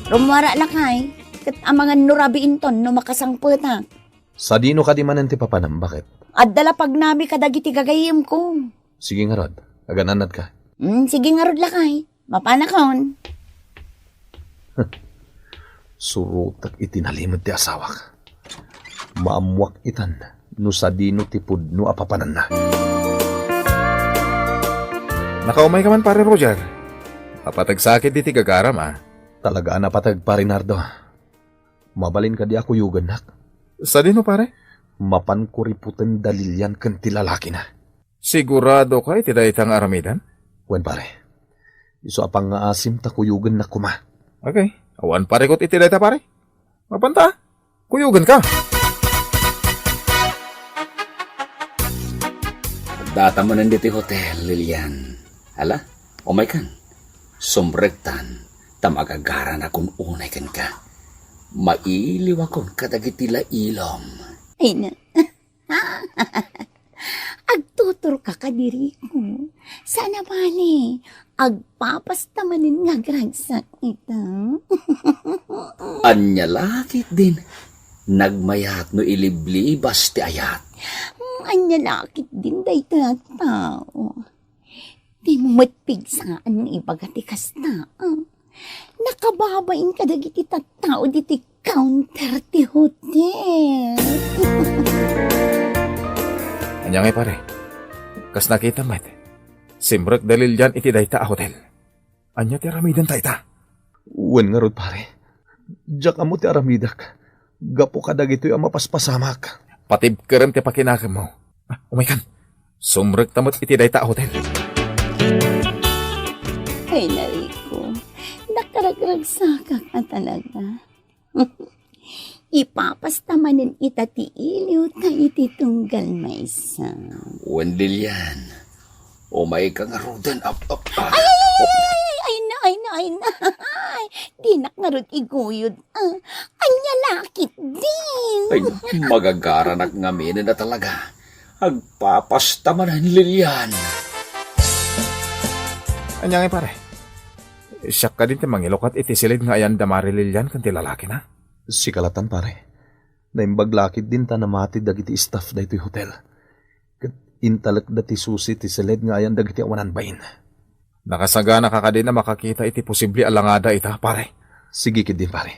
Rumwara na kay, kat ang mga nurabiin ton no makasangput ha. Sa dino ka di man ti papanam, bakit? At dala pag nami kadagiti gagayim ko. Sige nga rod, agananad ka. Sige nga rod lakay, mapanakon. Surutak itinalimod ti asawak. Maamuak itan, no sa dino ti pudno apapanan na. Nakaumay ka man, pare Roger. Papatagsakit di ti gagaram, Talaga na patag pa Rinardo. Mabalin ka di ako yugan nak. Sa dino, pare? Mapan ko riputan dalilyan kan ti lalaki na. Sigurado ka iti daytang aramidan? Wen pare, iso apang nga asim ta kuyugan na kuma. Okay. Awan pare ko't iti dayta, pare. Mapanta. Kuyugan ka. Data mo nandito hotel, Lilian. Ala, umay kan. Sumrektan, tamagagaran akong unay kan ka. Mailiw akong kadagitila ilom. Ay na. Agtutur ka kadiri ko. Sana bali, agpapastamanin nga gragsak ita. Anya lakit din. Nagmayat no iliblibas ti ayat. Anya lakit din day tao. Di mo matpigsaan ibagati kasta. Nakababain ka dagiti tattao diti counter ti hotel. Anya ngay, pare. Kas nakita met. Simrek dalil yan iti dayta a hotel. Anya ti aramidan tayta. Wen nga rod pare. Diyak amo ti aramidak. Gapo ka dagito'y ang mapaspasamak. Patib kerem ti pakinakam mo. Umay kan. Sumrek tamot iti dayta a hotel. Ay nariko, nakaragragsaka ka talaga. Ipapastamanin ita ti iliw ta iti tunggal maysa. Wendil yan. Umay kang arudan. Ay na. Di nakngarod iguyod. Anya lakit din. Ay, magagaranak ngamin na talaga. Agpapastamanan, Lilian. Anya ngay, pare. Siyak ka din ti mangilokat iti silid nga ayan damari Lilian kan ti lalaki na. Si kalatan pare. Naimbaglakid din ta namati dagiti staff da ito'y hotel. Kat intalak dati susi ti silid nga ayan dagiti awanan bain. Nakasagana ka din na makakita iti posible alangada ita, pare. Sige kid din pare.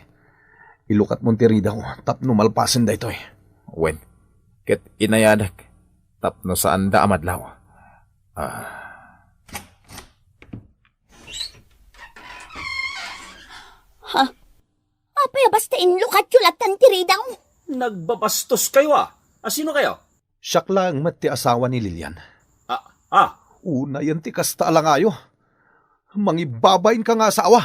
Ilukat mo ti rida ko, tapno malpasin da ito'y. Wen, ket inayadak, tapno saan da amadlaw. Apay basta inlukat yulatan tiridaw. Nagbabastos kayo Sino kayo? Siyak lang mat ti asawa ni Lilian. Ah, Una yan ti kasta alangayo. Mangibabain ka nga asawa.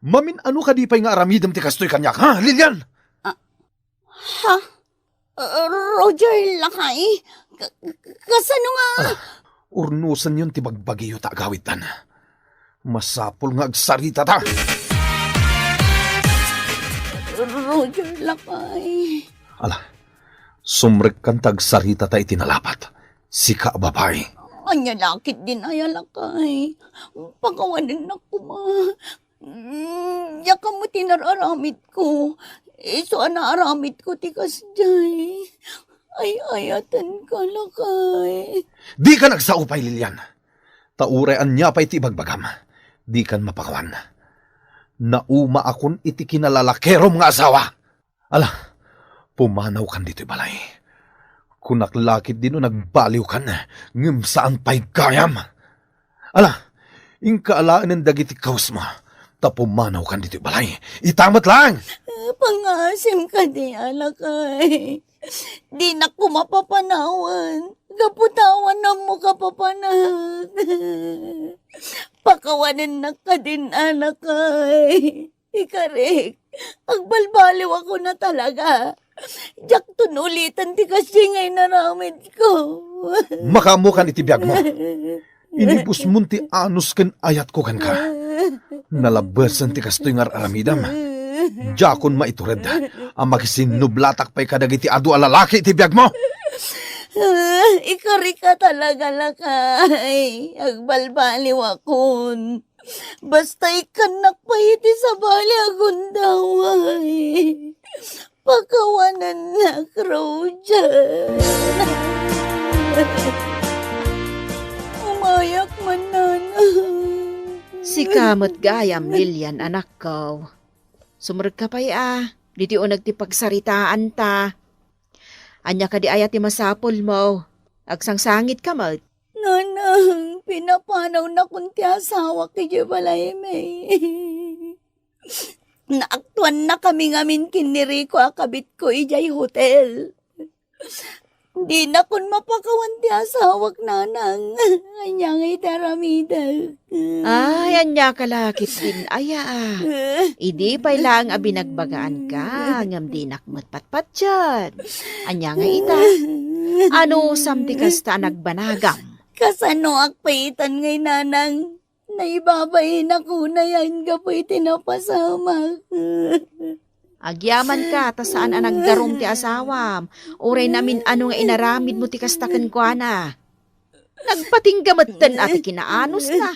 Mamin ano ka di pa'y nga aramidam ti kastoy kanyak, ha, Lilian? Ha? Roger lakay? Kasano nga? Urnusan yun ti bagbagiyo ta agawitan. Masapol nga agsarita ta. Roger lakay. Ala, sumrek kan tagsarita ta itinalapat. Sika babae. Anya lakit din ay lakay. Pagawanan na ko ma. Yaka mo tinararamid ko. Iso anaaramid ko tikas jay. Ay, ayatan ka lakay. Di ka nagsaupay, Lilian. Taurean niya pa iti bagbagam. Di kan mapakawan. Nauma akon iti kinalalakerom nga asawa. Ala, pumanaw kan dito'y balay. Kunaklakit din o nagbaliw kan, ngem saan pa'y gayam. Ala, ingkaalaan ng dagiti kaus mo. Tapumanaw kan dito'y balay. Itamat lang! Pangasim ka di, alakay. Di na ko mapapanawan. Kaputawan na mo kapapanag. Pakawanin na ka din, alakay. Ikarik, agbalbaliw ako na talaga. Jak tunulitan ti kasi ngay naramid ko. Makamukan iti biyag mo. Inibus mo ti anus ken ayat ko kan ka. Nalabasan ti kastoy ngar aramidam. Jakon maitured. Ang makisinublatak pa'y kadagiti adu alalaki iti biyag mo. Ikari ka talaga lakay. Agbalbaliw akon. Basta ikanak pa iti sa bali agundaway. Pakawanan na Crojan. Umayak man Si kamot gayam, Lilian, anak ko. Sumurag ka pa'y Diti o nagtipagsaritaan ta. Anya ka di ayat ti masapol mo. Agsangsangit ka mo. Nanang, pinapanaw na kunti asawa kay Balay May. Naaktuan na kami ngamin kiniri ko akabit ko ijay hotel. Di na kun mapakawan ti asawak nanang. Anyang itaramida. Ay, anya ka lakit din aya. Idi pa'y lang abinagbagaan ka. Ngam di nakmat patpat dyan. Anya nga ita. Ano samti kasta nagbanagam? Kasano akpaitan ngay nanang. Naibabayin ako na yan kapoy tinapasamak. Agyaman ka, ta saan nagdarom ti asawam. Uray namin ano nga inaramid mo ti kastakan ko na. Nagpatinggamatan at kinaanos na.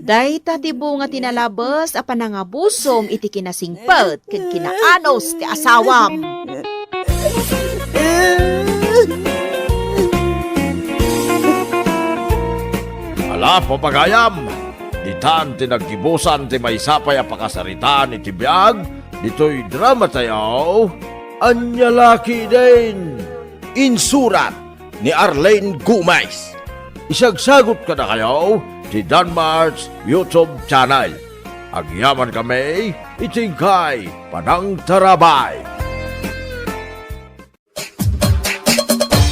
Day ti bunga tinalabas a panangabusom iti kinasingpet kag kinaanos ti asawam. Ala, papagayam! Ditan tinagkibusan ti may sapay a pakasaritaan iti biyag, dito'y drama tayo, anyalaki din. Insurat ni Arlene Gumays. Isagsagot ka na kayo ti Danmar's YouTube channel. Agyaman kami, itingkay panang tarabay.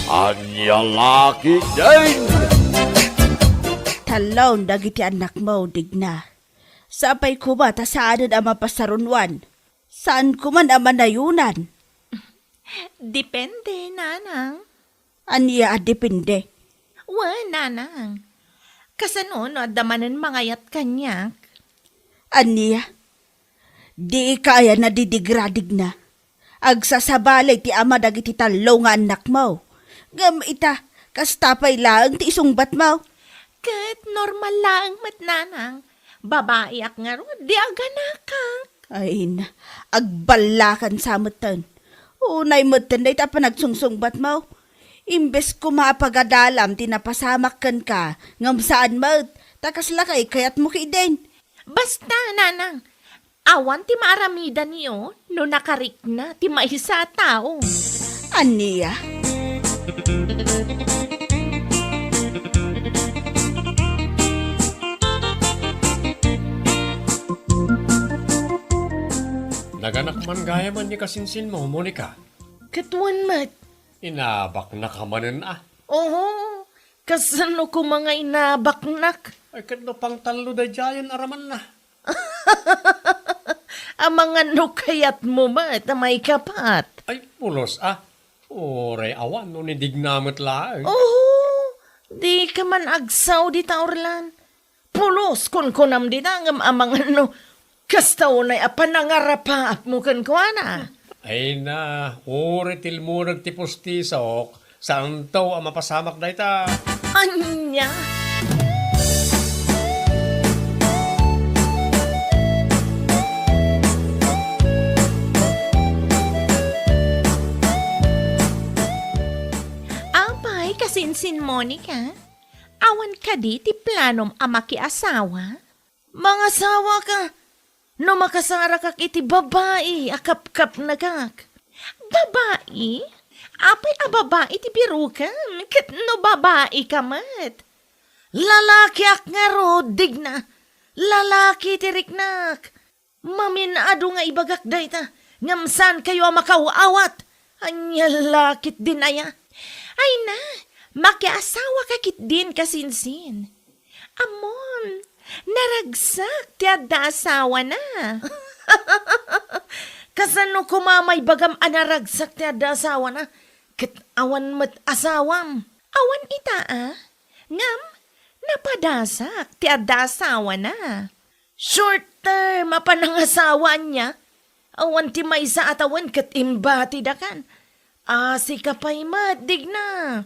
Anyalaki din! Talon dagiti anak mo, digna. Sapay ko ba ta saan ang mapasarunwan? Saan ko man ang manayunan? Depende, nanang. Aniya depende. Nanang. Kasano no damanan mangayat kanyak? Aniya, di kaya na didigradig na. Agsasabalay ti ama dagiti talo nga anak mo. Gam ita, kastapay lang ti isungbat mo. Kat normal lang mat nanang. Babae ak nga ro, di aganakak. Ay na, agbalakan sa matan. Unay matan day ta panagsungsungbat mo. Imbes ko mapagadalam, tinapasamak kan ka. Ngam saan mo, takas lakay kayat mo kiden. Basta, nanang. Awan ti maaramida niyo, no nakarik na, ti maisa tao. Aniya? Naganak man gaya man ni kasinsin mo, Monica. Katuan mat. Inabak na ka manan Oo, kasano ko mga inabaknak. Ay kat no pang talo da jayan araman na. Ang mga nukayat mo mat, may kapat. Ay pulos Oray awan no ni dignamat laang. Oo, di ka man agsaw di taorlan. Pulos kun kunam di tangam amang kastaw na apanangarapaak mo kan ko na. Ay na, oray tilmo nagtipos tisok, saan taw ang mapasamak na ita? Anya? Sinsin Monica, awan ka di ti planom amaki asawa? Mga asawa ka, no makasara kak iti babae, akap-kap na kak. Babae? Apay a babae ti biro ka, kat no babae ka mat. Lalaki ak nga rodig na, lalaki ti riknak. Maminado nga ibagak dayta, ngamsan kayo makawawat. Anya lakit din aya. Ay na, makiasawa ka kit din kasinsin. Amon, naragsak ti adda asawa na. Kasano kumamay bagam anaragsak ti adda asawa na. Kat awan mat asawam. Awan ita ngam, napadasak ti adda asawa na. Short term apanangasawa niya. Awan ti may sa atawan kat imbati dakan. Asi ka pa'y madig na.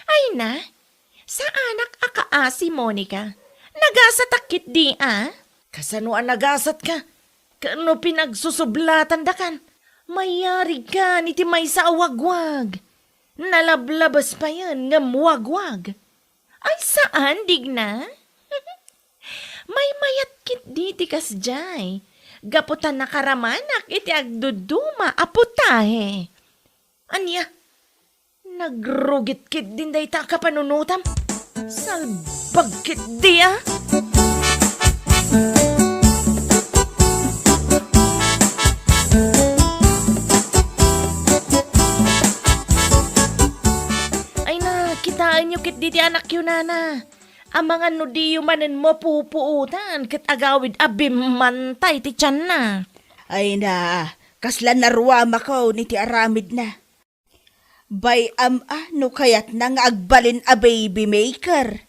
Ay na, sa anak akaasi Monica, nagasatakit di Kasano nagasat ka? Kano pinagsusublatan dakan? Mayari ka ni ti may sa awagwag. Nalablabas pa yan ngam wagwag. Ay saan digna? May mayat kit di ti kasjay. Gaputan na karamanak iti agduduma aputahe. Anya, nagrugit-kit din day ta kapanunutam. Salbagkit di Ay na, kitaan nyo kit di anak yun nana. Ang mga nudiyo manin mo pupuutan, kat agawid abimantay ti tiyan na. Ay na, kasla naruama ko ni ti aramid na. Bay no kayat nang agbalin a baby maker.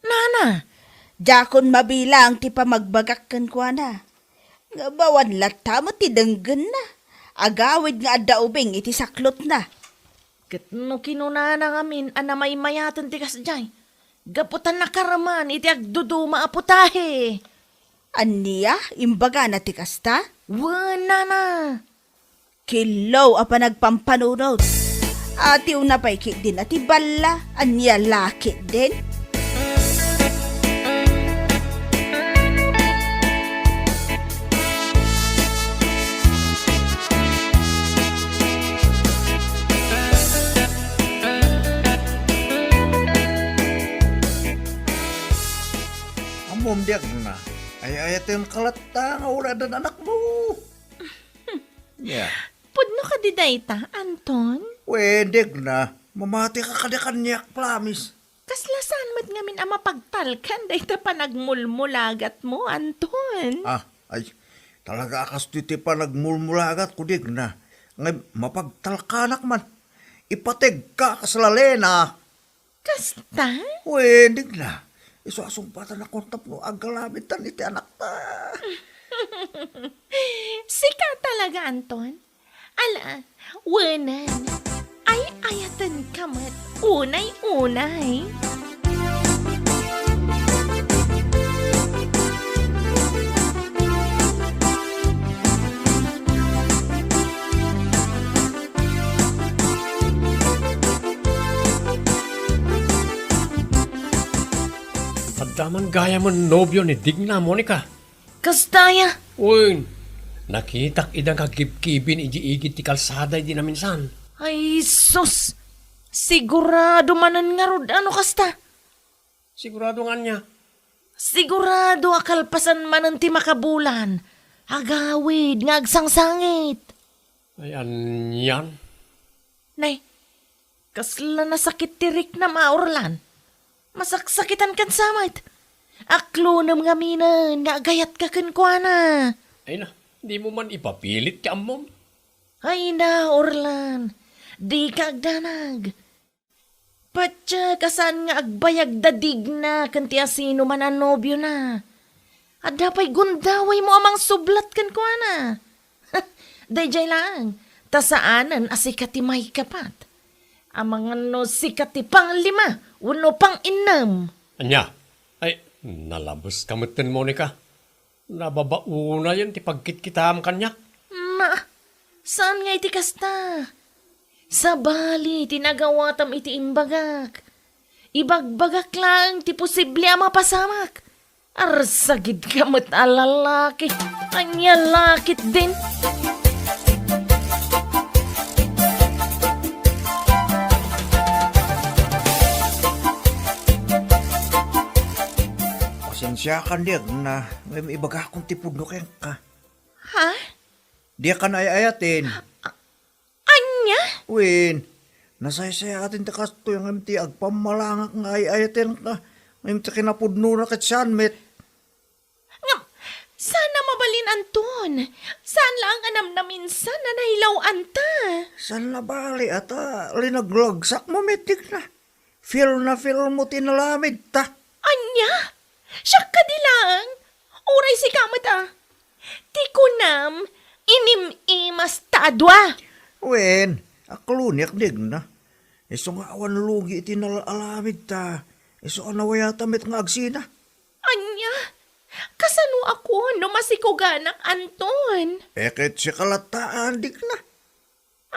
Nana, Dakon mabilang ti pamagbagak kan kwa na. Nga bawan lata mo ti denggen na. Agawid nga adaubing iti saklot na. kat no kinunana ngamin anamay mayatan ti kasjay. Gaputan na karaman iti agduduma aputahe. Aniya, imbaga na ti kasta? Wala na. Kilaw apa nagpampanunod. Ati una pa'y kit din ati bala. Aniya laki din. Mumdiag na. Ay ayatin kalata nga ura dan anak mo. Yeah. Pudno ka di dayta, Anton? Wedeg na. Mamati ka kaniyak, promise. Kaslasan mat ngamin ang mapagtalkan dayta pa nagmulmulagat mo, Anton. Ay, talaga akas titi pa nagmulmulagat ko dig na. Ngay, mapagtalkanak man. Ipateg ka kaslalena. Kasta? Wedeg na. Isuasumpatan na kontap no agalabitan iti anak ta. Sika talaga, Anton. Ala, wanan. Ay ayatan kamat. Unay-unay. Daman gaya mo nobyo ni Digna, Monica. Kastaya. Uy, nakitak idang kagibkibin iji-igit ti kalsada di na minsan. Ay, sus. Sigurado manan nga rod. Ano kasta? Sigurado nga niya. Sigurado akalpasan manan ti makabulan. Agawid, ngagsangsangit. Ay, yan. Nay, kasla na sakit tirik na maurlan. Masaksakitan kan samait. Aklo nam nga minan, nga gayat ka kenkwana. Ay na, di mo man ipapilit ka amon. Ay na, Orlan. Di ka agdanag. Patya kasan nga agbayag dadig na kanti asino man ang nobyo na. At dapay gundaway mo amang sublat kenkwana. Dayjay lang, tasaanan asikati may kapat. Amang ano sikati pang 5, uno pang 6. Anya, ay, nalabos kamutin, Monica. Nababauna yan ti pagkitkitam kanya. Ma, saan nga iti kasta? Sa bali, tinagawatam iti imbagak. Ibagbagak lang ti posible ang mapasamak. Arsagid ka mo't alalaki. Anya lakit din. Pasensya ka, Diag, na may ibaga akong tipudno kayang ka. Ha? Di ka na ayayatin. Anya? Win, nasaya-saya atin ta kasto yung MT agpamalangak nga ayayatin ka. MT kinapudno na kat met. Ngam, sana mabalin Anton. Saan lang anam na minsan na nahilaw anta? San na bali ata linaglagsak mo metik na. Feel mo tinalamid ta. Anya? Siya ka di lang. Uray si kamat Ti kunam, imas tadwa. Wen, akluniak dig na. Iso nga awan lugi itinalamid ta. Iso anawayata met nga agsina. Anya? Kasano ako no masikuganak Anton? Eket si kalataan dig na.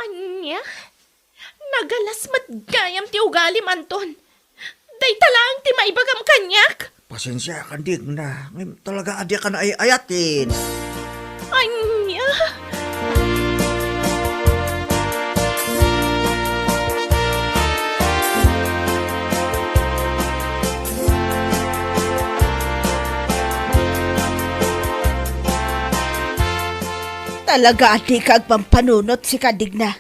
Anya? Nagalas matgayam ti ugalim Anton. Day talang ti maibagam kanyak. Pasensya ka dig na. Ngayon talaga adya ka na ayatin. Anya? Talaga adi ka agpampanunot si Kadigna.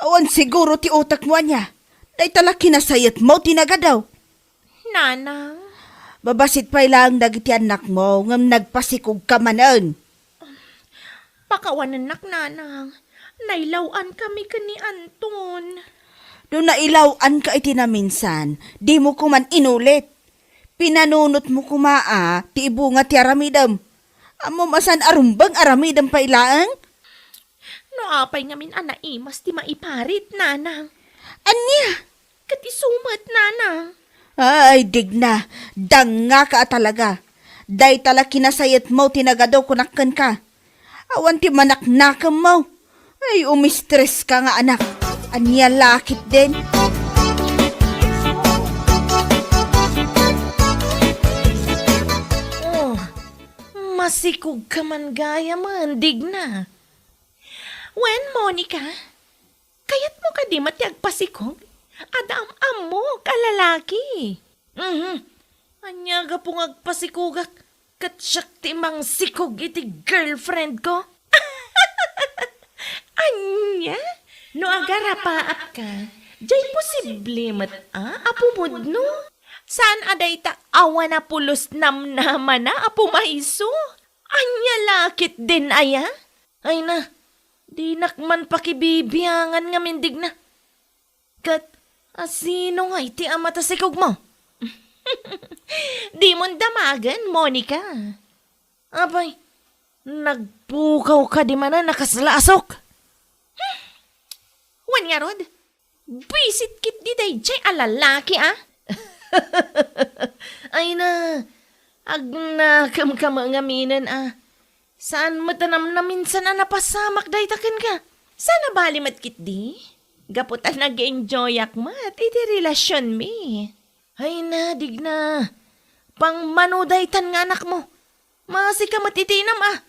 Awan siguro ti utak mo niya. Day tala kinasayat mo tinaga daw. Nanang? Babasit pa lang dagiti anak mo ngam nagpasikog ka manan. Pakawanan nanang. Nailawan kami ka ni Anton. Doon nailawan ka iti na minsan, di mo kuman inulit. Pinanunot mo kumaa, ti ibunga ti aramidam. Amo masan arumbang aramidam pa ilaang? No apay ngamin anaimas ti maiparit, nanang. Anya? Kati sumat, nanang. Ay, digna. Danga ka talaga. Day tala kinasayat mo tinagadaw kunakkan ka. Awan ti manaknakam mo. Ay, umistress ka nga anak. Anya lakit din. Oh, masikog ka man gaya man, digna. When, Monica, kayat mo ka di matiagpasikog? Adam mo, kalalaki. Anya ga pong agpasikugak, kat siyak timang sikog iti girlfriend ko. Anya, no agarapaap ka, jay posible mat apumod no? Saan aday ta awa na pulos namnama na apo maiso? Anya lakit din aya? Ay na, di nakman pakibibiyangan nga mindig na. Kat, sino nga iti amatasikog mo? Di mo damagan, Monica. Abay, nagpukaw ka di man na nakaslasok. Wan nga rod, bisit kit di day jay alalaki Ay na, agnakam ka mga minan Saan matanam na minsan na napasamak day takin ka? Sana balimat kit di? Gaputan nag-enjoy akmat, iti relasyon mi. Ay na, digna. Pang manudaytan nga anak mo. Masika matitinam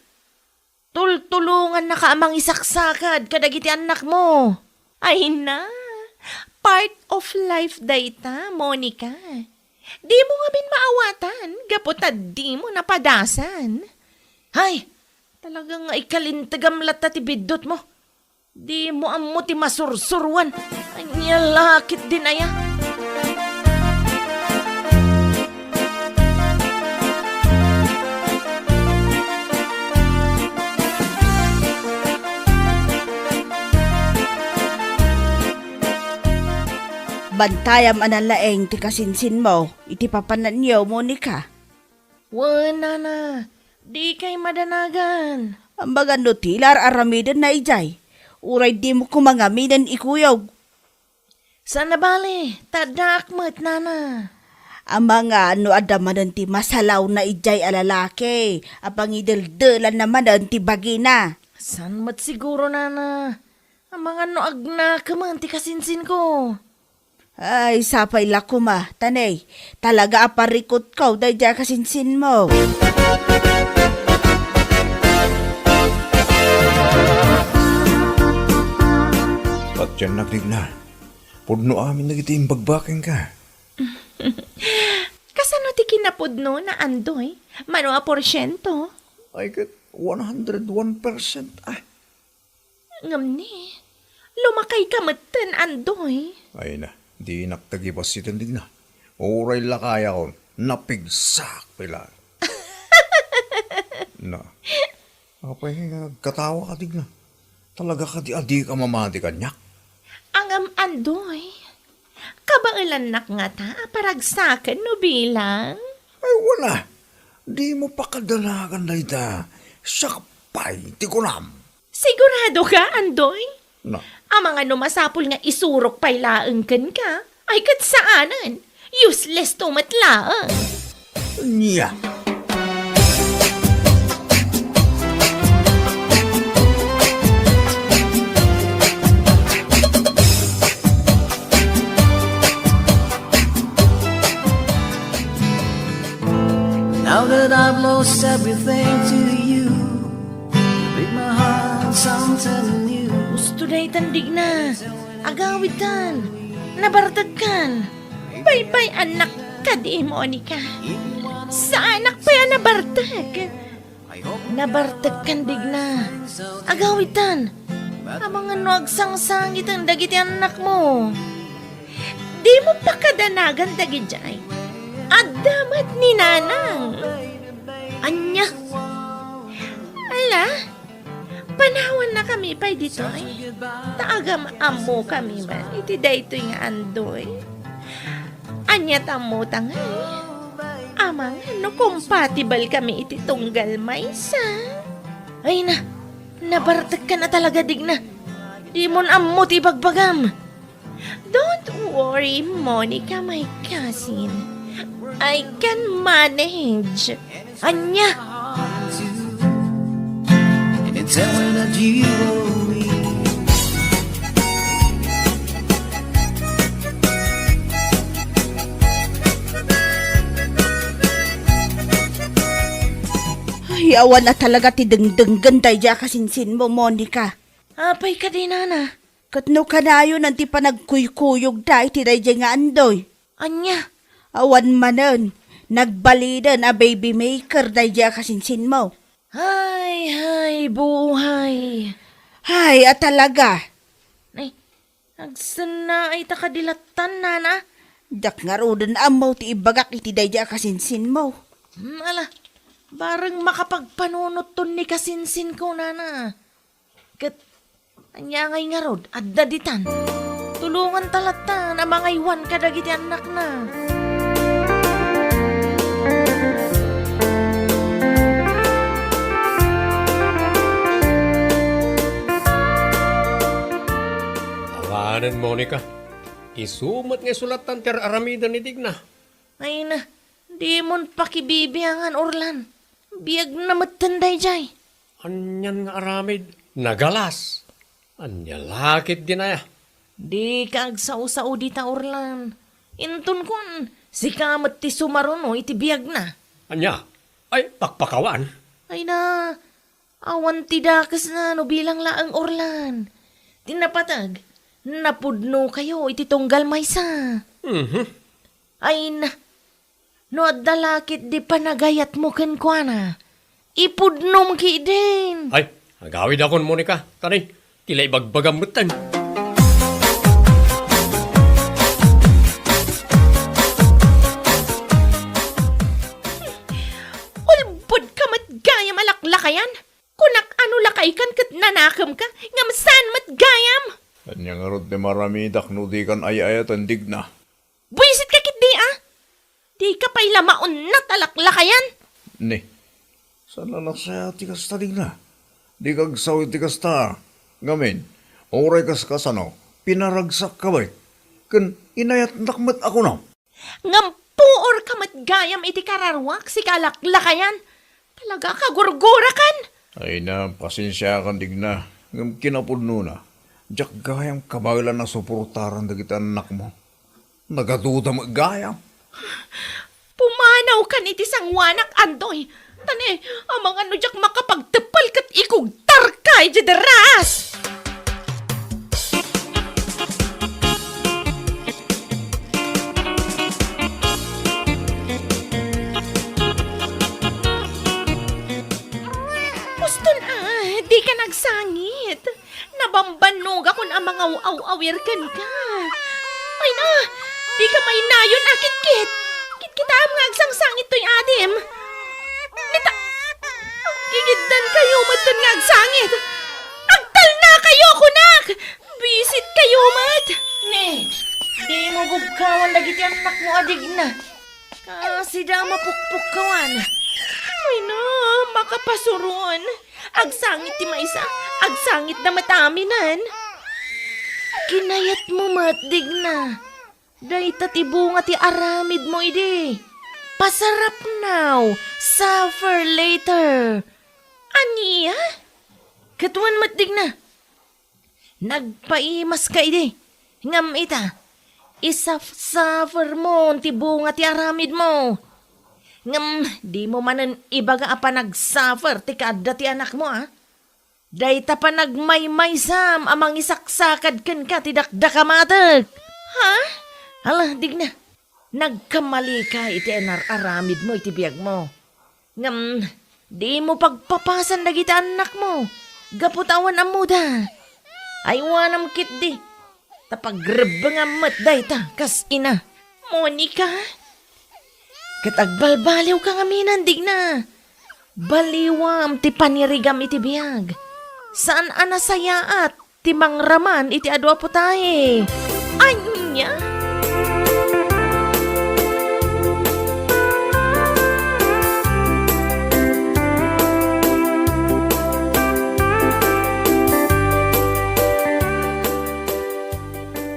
Tultulungan na ka amang isaksakad kadagiti anak mo. Ay na, part of life dayta, Monica. Di mo nga bin maawatan, gaputad di mo napadasan. Hay, talagang ikalintagamlat na tibidot mo. Di mo amo ti masursurwan. Anya lakit din aya. Bantayam analaeng ti kasinsin mo, iti papananyaw, Monica. Wala na, di kay madanagan. Ang bagan no tilar aramidan na ijay. Uray di mo kumangaminan ikuyog. Sana bali, tadakmat nana. Ang mga ano adamanan ti masalaw na ijay alalaki. Apang idaldalan naman ti bagina. San mat siguro nana. Ang mga no agna kaman ti kasinsin ko. Ay, sapay lakuma, tanay. Talaga aparikot ka, dahil dyan kasinsin mo. At yan nagdigna. Pudno amin nagitim bagbaking ka. Kasano ti kinapudno na andoy? Mano a porsyento? Ay kat 101%. Ah, Ngam ni, lumakay ka matan andoy. ay na, di naktagipas si tindig na. Uray lakaya ko, napigsak pila. Na, apay katawa ka dig na. Talaga ka di adi ka mamati kanyak. Angam andoy. Kabailan nak nga ta, paragsakan no bilang. Ay wala, di mo pa kadalagan na ita. Sakpay, tikulam. Sigurado ka, andoy? Na, Ang mga numasapol nga isurok pay laeng ken ka, ay kat saanan. Useless to matlaang. niya. Now that I've lost everything to you, break my heart, something new. Gusto na itandig na. Agawitan. Nabartagkan. Bye-bye anak ka di mo, Monica. Sa anak pa yan nabartag. Nabartagkan dig na. Agawitan. Ang mga nuagsang-sangit ang dagiti anak mo. Di mo pa kadanagan dagit jay. Adamat ni nanang. Anya. Ala, panawan na kami pa dito ay. Taagam amo kami man. Iti dayto nga andoy. Anya tamo tangay. Amang no compatible kami iti tunggal maysa. Ay na, nabartag ka na talaga dig na. Di mon amo ti bagbagam. Don't worry, Monica, my cousin. I can manage. Anya. And tell me that you owe me. Ay, awan na talaga ti dengdenggan dahil dyan kasinsin mo, Monica. Apay ka din, Nana. Katno ka na yun, nanti pa nagkuykuyog dahil ti dahil dyan nga andoy. Anya. Awan manon, nagbalidan a baby maker dahil dyan kasinsin mo. Hay, buhay. Ay, talaga. Ay, agsana ay takadilatan, Nana. Dak nga rodan amaw ti ibagak iti dahil dyan kasinsin mo. Ala, barang makapagpanunot ton ni kasinsin ko, Nana. Kat, anya ngay nga rod, at daditan. Tulungan talata na mga iwan ka dagiti anak na. Awanan, Monica. Isumat nga sulatan ter aramida ni Digna. Ay na, di mon pakibibiyangan, Orlan. Biyag na matanday jay. Anyan nga aramid, nagalas. Anya lakit din ay. Di ka agsao-sao dita, Orlan. Intun kun, si kamat ti sumaruno iti biyag na. Anya, ay pakpakawan. Ay na, awan ti dakas na no bilang laang, Orlan. Tinapatag, napudno kayo iti tunggal maysa. Ay na, no dalakit di panagayat mo kenkwana. Ipudnom ki din. Ay, agawid akon, Monica. Tanay, tila ibagbagamutan. Ulbod ka matgayam alaklakayan. Kunak ano lakay kan kat nanakam ka. Ngamsan matgayam. Kanya nga rod ni maramidak no di kan ay-ayatan digna. Buisit ka kit di ah. Di ka pa'y lamaon na talaklakayan. Ni, sana lang sa tikas ta digna. Di kag sawi tikas ta. Ngamin, oray kas kasano, pinaragsak ka ba? Kan inayat nakmat ako na. Ngampuor ka matgayam iti kararwak si kalaklakayan. Talaga ka gurgura kan. Ay na, pasensya kan digna. Ngam kinapudno na. Diyak gayang kabailan na suportaran dagiti anak mo. Nagaduda magayam. Pumanaw ka ni tisang wanak andoy. Tani, amang ano jak makapagtepal kat ikog tarkay di deras. Puston di ka nagsangit. Nabambanog ako na mga aw-awir kan ka. Ay na, di ka may nayon akit-kit. Kita ang ngagsang-sangit to'y adim. Nita, gigiddan kayo matun ngagsangit. Agtal na kayo, kunak! Bisit kayo, mat! Ne, di mo bugkawan lagi ti anak mo adig na. Kasi da mapukpuk kawan. Ay na, makapasuron. Agsangit ti maisa, agsangit na mataminan. Kinayat mo matdig na. Day tatibunga ti aramid mo ide. Pasarap now, suffer later. Aniya? Katuan matdig na. Nagpaimas ka ide. Ngam ita. Isaf-suffer mo ti bunga ti aramid mo. Ngam, di mo manan ibaga apa nag-suffer ti kadda ti anak mo Day ta pa nagmay-maysam amang isaksakad ken ka ti dakdakamatag. Ha? Hala, dig na. Nagkamali ka iti aramid mo iti biyag mo. Ngam, di mo pagpapasan dagiti anak mo. Gaputawan ang muda. Ay wanam kit di. Tapagrebang amat day ta, kas ina. Monica? Katagbalbaliw ka ngaminan, dig na. Baliwam ti panirigam iti biyag. Saan anasayaat ti mangraman iti adwa po tayo? Anya?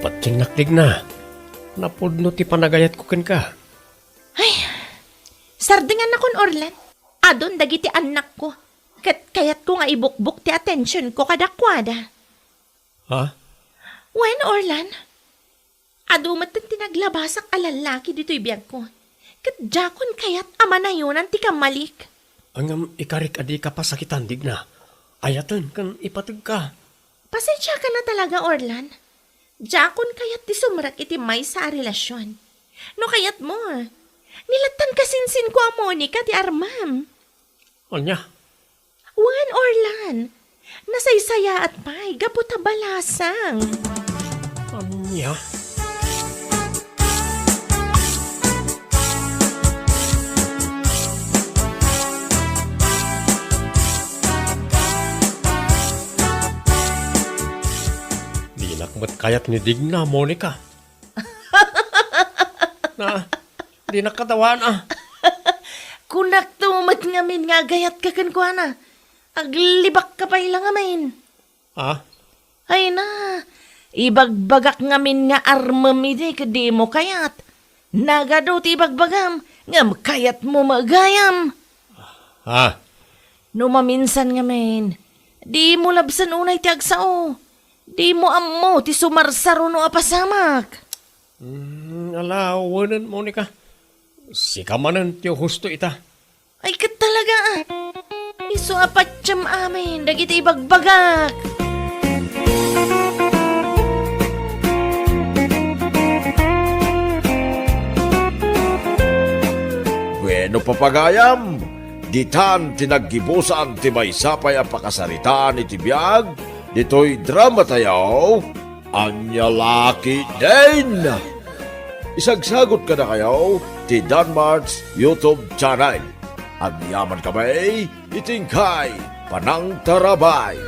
Patsinakdig na. Napudno ti panagayat ko ken ka. Ay, sardingan akon Orlan. Adon dagiti anak ko. Kayat ko nga ibukbuk ti atensyon ko kadakwada. Ha? When Orlan? Adumat ang tinaglabasak alalaki dito'y biyag ko. Kadjakon kayat ama na yun ang tikamalik. Ang ikarik adi ka pa sakitan, dig na. Ayatan kan ipatag ka. Pasensya ka na talaga, Orlan. Jakon kayat ti sumrak iti may sa relasyon. No kayat mo, nilatan kasinsin ko ang Monica ti Armam. Anya? Wan, Orlan. Nasaysaya at pay, gaputa balasang. Anya? Nakmat kayat ni Digna, Monica. Na, di nakatawan Kunak tumat ngamin nga gayat ka kankwana. Aglibak ka pa ilang amin. Ha? Ay na, ibagbagak ngamin nga armamide kadi mo kayat. Nagado ti ibagbagam, ngam kayat mo magayam. Ha? No maminsan ngamin, di mo labsan unay ti agsao. Di mo ammo ti sumarsaro no apasamak. Alawanan, Monica. Sikamanan tiyo husto ita. Ay kat talaga. Iso apatyam amin, dagiti ibagbagak. Bueno papagayam, ditan tinaggibusan ti may sapay ang pakasaritaan iti biyag, dito'y drama tayo, Anya Laki din! Isagsagot ka na kayo, ti Danmar's YouTube channel. Ang yaman kamay, itingkay, panang tarabay.